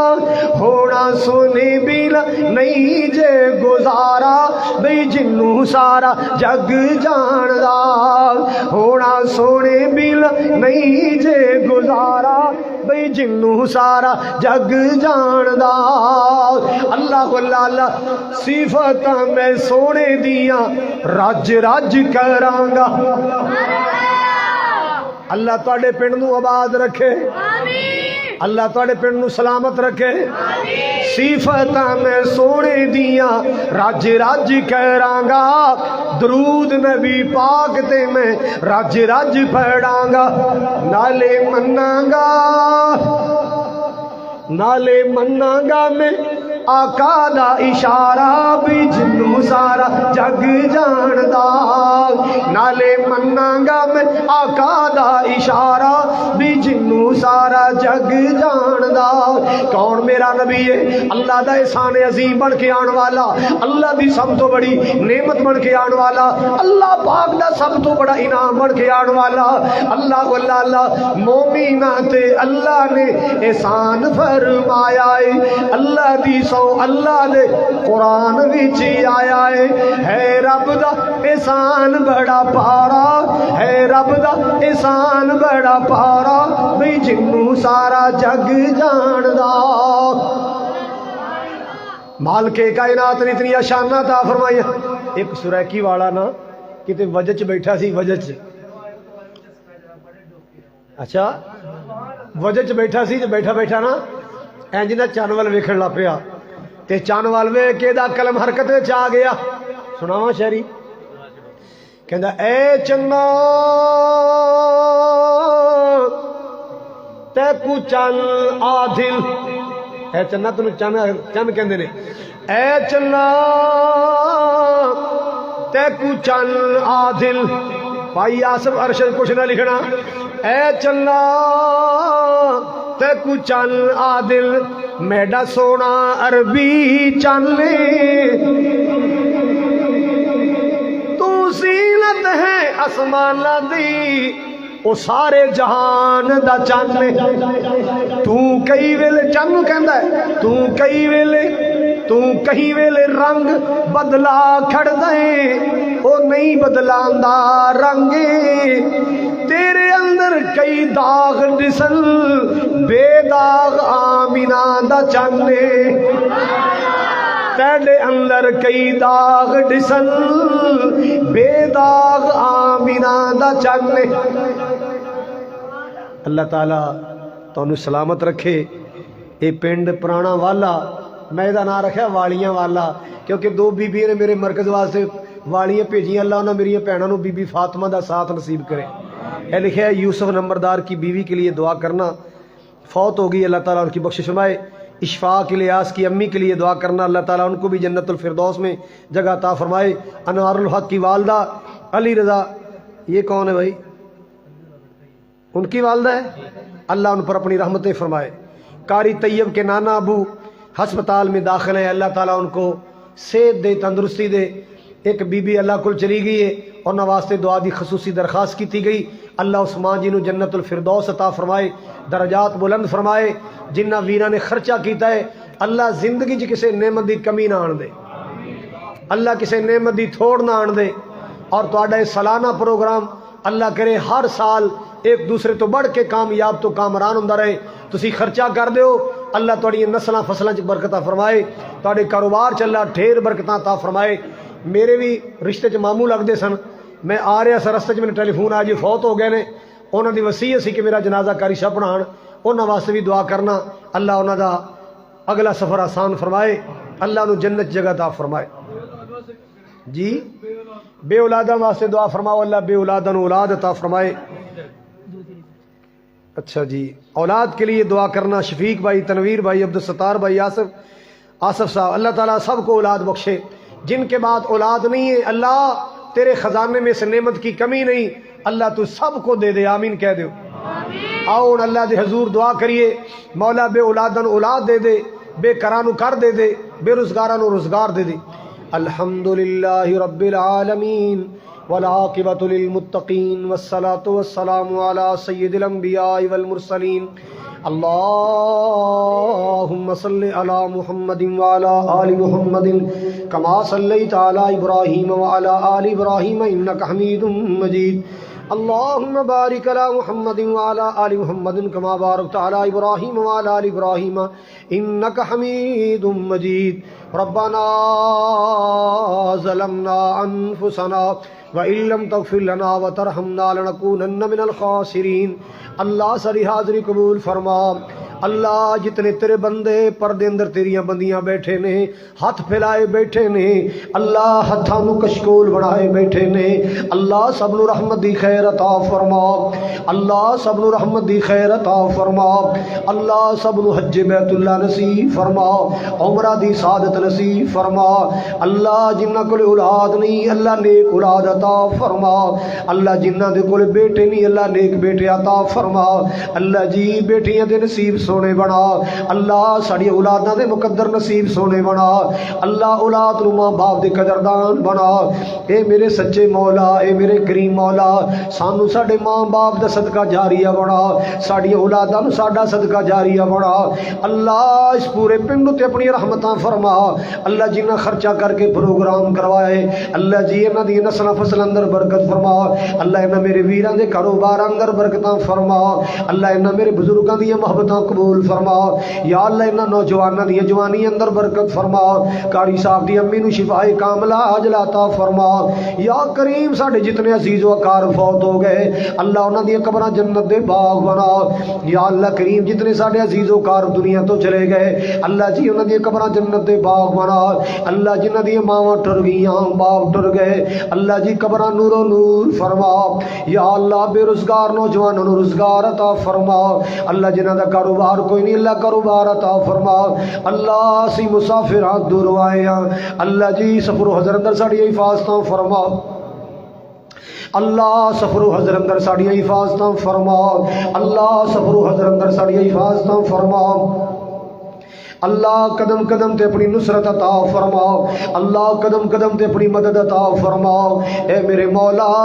ہونا سونے بلا نہیں جے گزارا بھئی جنوں سارا جگ جاندا ہونا سونے بلا نہیں جے گزارا بھئی جنوں سارا جگ جاندا اللہ اللہ صفاتاں میں سونے دیاں رج رج کرانگا اللہ تواڈے پنڈ نوں آباد رکھے اللہ تواڈے پنڈ نوں سلامت رکھے صفاتاں میں سونے دیاں رج رج کرانگا درود نبی پاک تے میں رج رج پڑھانگا نالے منانگا میں آقا دا اشارہ بھی جنوں سارا جگ جاندا نالے منانگا میں آقا دا اشارہ بھی جنوں سارا جگ جاندا کون میرا نبی ہے اللہ دا احسان عظیم بن کے آن والا اللہ دی سب تو بڑی نعمت بن کے آن والا اللہ پاک دا سب تو بڑا انعام بن کے آن والا اللہ مومناں تے اللہ نے احسان فرمایا ہے اللہ دی اللہ دے قرآن وچ آیا ہے رب دا احسان بڑا پارا ہے رب دا احسان بڑا پارا بھئی جنوں سارا جگ جاندا مالک کائنات نے اتنی شاناں عطا فرمائیاں ایک سریکی والا نا کتے وجہ چ بیٹھا سی وجہ چ اچھا وجہ چ بیٹھا سی تے بیٹھا نا انج نہ چن ول ویکھن لگ پیا تے چن وال ویکھ کے دا قلم حرکت وچ آ گیا سناواں شاعری کہندا اے چنا تے کو چن آدل اے چنا تینوں چن کہندے نے اے چنا تے کو چن آدل بھائی آصف ارشد کچھ نہ لکھنا اے چنا تے کو چن عادل میڈا سونا عربی چن تو زینت ہے آسمان دی او سارے جہان دا چن تو کئی ویلے چن کہندا ہے تو کئی ویلے رنگ بدلا کھڑ دے او نہیں بدلاندا رنگ تیرے اندر کئی داغ دسل بے داغ آمینہ دا چاندے تیرے اندر کئی داغ دسل بے داغ آمینہ دا چاندے اللہ تعالیٰ تانوں سلامت رکھے اے پنڈ پرانا والا میں دا نام رکھا والیاں والا کیونکہ دو بیبیاں نے میرے مرکز واسطے والیاں بھیجیاں اللہ انہاں میری بہنوں بی بی فاطمہ دا ساتھ نصیب کرے یہ لکھا ہے یوسف نمبردار کی بیوی کے لیے دعا کرنا فوت ہو گئی اللہ تعالیٰ ان کی بخشش فرمائے اشفاق الیاس کی امی کے لیے دعا کرنا اللہ تعالیٰ ان کو بھی جنت الفردوس میں جگہ عطا فرمائے انوار الحق کی والدہ علی رضا یہ کون ہے بھائی ان کی والدہ ہے اللہ ان پر اپنی رحمتیں فرمائے قاری طیب کے نانا ابو ہسپتال میں داخل ہیں اللہ تعالیٰ ان کو صحت دے تندرستی دے ایک بی بی اللہ کل چلی گئی ہے اور واسطے دعا دی خصوصی درخواست کی گئی اللہ عثمان جی نو جنت الفردوس عطا فرمائے درجات بلند فرمائے جنہ ویرہ نے خرچہ کیتا ہے اللہ زندگی چ کسے نعمت دی کمی نہ آن دے اللہ کسے نعمت دی تھوڑ نہ آن دے اور تہاڈا سالانہ پروگرام اللہ کرے ہر سال ایک دوسرے تو بڑھ کے کامیاب تو کامران ہوندا رہے تسی خرچہ کر دیو اللہ تہاڈی نسلاں فصلاں چ برکتاں فرمائے تہاڈے کاروبار چ اللہ ڈھیر برکتاں عطا فرمائے میرے بھی رشتے چ ماموں لگتے سن میں آ رہا سا رستے چ میرے ٹیلی فون آ جی فوت ہو گئے نے انہوں دی وصیت سی کہ میرا جنازہ کاری شاہ پڑھان انہوں واسطے بھی دعا کرنا اللہ انہوں دا اگلا سفر آسان فرمائے اللہ انہوں جنت جگہ عطا فرمائے جی بے اولاداں واسطے دعا فرماؤ اللہ بے اولاداں اولاد عطا فرمائے اچھا جی اولاد کے لیے دعا کرنا شفیق بھائی تنویر بھائی عبدالستار بھائی آصف صاحب اللہ تعالیٰ سب کو اولاد بخشے جن کے بعد اولاد نہیں ہے اللہ تیرے خزانے میں سے نعمت کی کمی نہیں اللہ تو سب کو دے دے آمین کہہ دو آؤ اللہ دے حضور دعا کریے مولا بے اولادن اولاد دے دے بے کرانو کر دے دے بے روزگارانو روزگار دے دے الحمدللہ رب العالمین والعاقبۃ للمتقین والصلاة والسلام علی سید الانبیاء والمرسلین اللہم صل علی محمد وعلی آل محمد کما صلیت علی ابراہیم وعلی آل ابراہیم انک حمید مجید اللہم بارک علی محمد وعلی آل محمد کما بارکت علی ابراہیم وعلی آل ابراہیم انک حمید مجید ربنا ظلمنا انفسنا وَإِن لَّمْ تَغْفِرْ لَنَا وَتَرْحَمْنَا لَنَكُونَنَّ مِنَ الْخَاسِرِينَ۔ اللہ ساری حاضری قبول فرما۔ اللہ جتنے تیرے بندے پردے اندر تیریاں بندیاں بیٹھے نے، ہاتھ پھیلائے بیٹھے نے، اللہ ہتھاں نو کشکول بنائے بیٹھے نے، اللہ سب نو رحمت دی خیر عطا فرما، اللہ سب نو رحمت دی خیر عطا فرما، اللہ سب نو حج بیت اللہ نصیب فرما، عمرہ دی سعادت نصیب فرما، اللہ جنہ کول اولاد نہیں اللہ نیک اولاد عطا فرما، اللہ جنہ دے کول بیٹے نہیں اللہ نیک بیٹے عطا فرما، اللہ جی بیٹیاں دے نصیب سونے بنا، اللہ ساڑی اولاداں دے مقدر نصیب سونے بنا، اللہ اولاد نو ماں باپ دے قدردان بنا، اے میرے سچے مولا، اے میرے کریم مولا، سانو ساڑے ماں باپ دا صدقہ جاریہ بنا، ساڑی اولاداں نو ساڑا صدقہ جاریہ بنا، اللہ اس پورے پنڈ تے اپنی رحمتاں فرما، اللہ جنہ خرچہ کر کے پروگرام کروائے، اللہ جی انہاں دی نسل فصل اندر برکت فرما، اللہ انہاں میرے ویراں دے کاروبار اندر برکتاں فرما، اللہ انہاں میرے بزرگاں دی محبتاں قبول فرما، یا اللہ انہاں نوجواناں دی جوانی اندر برکت فرما، قاری صاحب دی امی نو شفائے کاملہ عاجلہ عطا فرما، یا کریم ساڈے جتنے عزیز و اقار فوت ہو گئے اللہ انہاں دی قبراں جنت دے باغ بنا، یا اللہ کریم جتنے ساڈے عزیز و اقار دنیا تو چلے گئے اللہ جی انہاں دی قبراں جنت دے باغ بنا، اللہ جنہاں دی ماواں ٹر گئیاں باپ ٹر گئے اللہ جی قبراں نور و نور فرما، یا اللہ بے روزگار نوجوانوں نو روزگار عطا فرما، اللہ جنہاں دا کاروبار کوئی نہیں اللہ کاروبار عطا فرما، اللہ سی مسافرات دور آئے ہیں اللہ جی سفر و حضر اندر ساڑی حفاظتاں فرما، اللہ سفر و حضر اندر ساڑی حفاظتاں فرما، اللہ سفر و حضر اندر ساڑی حفاظتاں فرما، اللہ قدم قدم تے اپنی نصرت عطا فرما، اللہ قدم قدم تے اپنی مدد عطا فرما، اے میرے مولا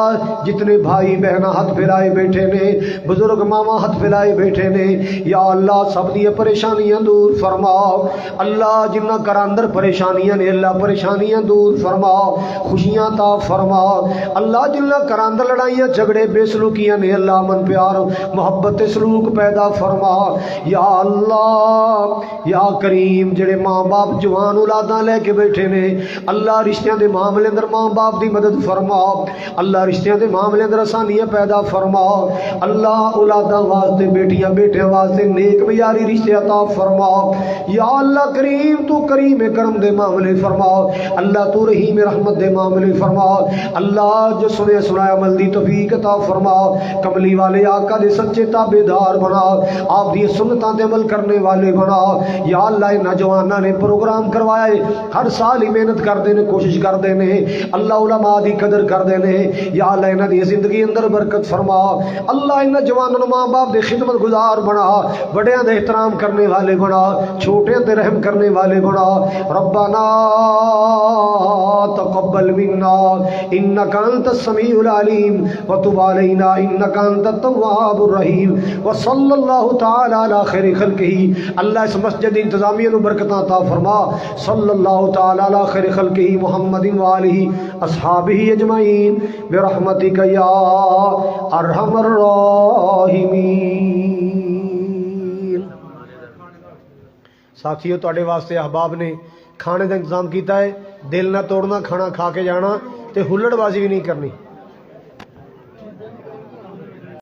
جتنے بھائی بہن ہاتھ پھیلائے بیٹھے نے، بزرگ ماما ہاتھ پھیلائے بیٹھے نے، یا اللہ سب دی پریشانیاں دور فرما، اللہ جنہ کر اندر پریشانیاں نے اللہ پریشانیاں دور فرما، خوشیاں عطا فرما، اللہ جنہ کر اندر لڑائیاں جھگڑے بے سلوکیاں نے اللہ من پیار محبت سلوک پیدا فرما، یا اللہ یا کریم جڑے ماں باپ جوان اولاداں لے کے بیٹھے نے اللہ رشتیاں دے معاملے اندر ماں باپ دی مدد فرما، اللہ رشتیاں دے معاملے اندر آسانیاں پیدا فرما، اللہ اولاداں واسطے بیٹیاں بیٹیاں واسطے نیک معیاری رشتے عطا فرما، یا اللہ کریم تو کریم کرم دے معاملے فرما، اللہ تو رحیم رحمت دے معاملے فرما، اللہ جو سنے سنایا عمل دی توفیق عطا فرما، کملی والے آقا دے سچے تابعدار بنا، آپ دی سنتاں تے عمل کرنے والے بنا، یا اللہ نوجواناں نے پروگرام کروائے ہر سال ہی محنت کرتے ہیں کوشش کرتے ہیں اللہ علماء دی قدر کرتے ہیں، یا اللہ انہاں دی زندگی اندر برکت فرما، اللہ انہاں جوانوں ماں باپ دے خدمت گزار بنا، بڑیاں دے احترام کرنے والے بنا، چھوٹیاں تے رحم کرنے والے بنا، ربنا تقبل منا انک انت السمیع العلیم وتب علینا انک انت التواب الرحیم وصلی اللہ تعالی علی خیر خلقہ، اللہ اس مسجد انتظامیہ نو برکتاں عطا فرما، صلی اللہ تعالی علی خیر خلقہ محمد وآلہ اصحابہ اجمعین برحمتک یا ارحم الراحمین۔ ساتھیو تواڈے واسطے احباب نے کھانے دا انتظام کیتا ہے، دل نہ توڑنا، کھانا کھا کے جانا تے ہلڑ بازی بھی نہیں کرنی۔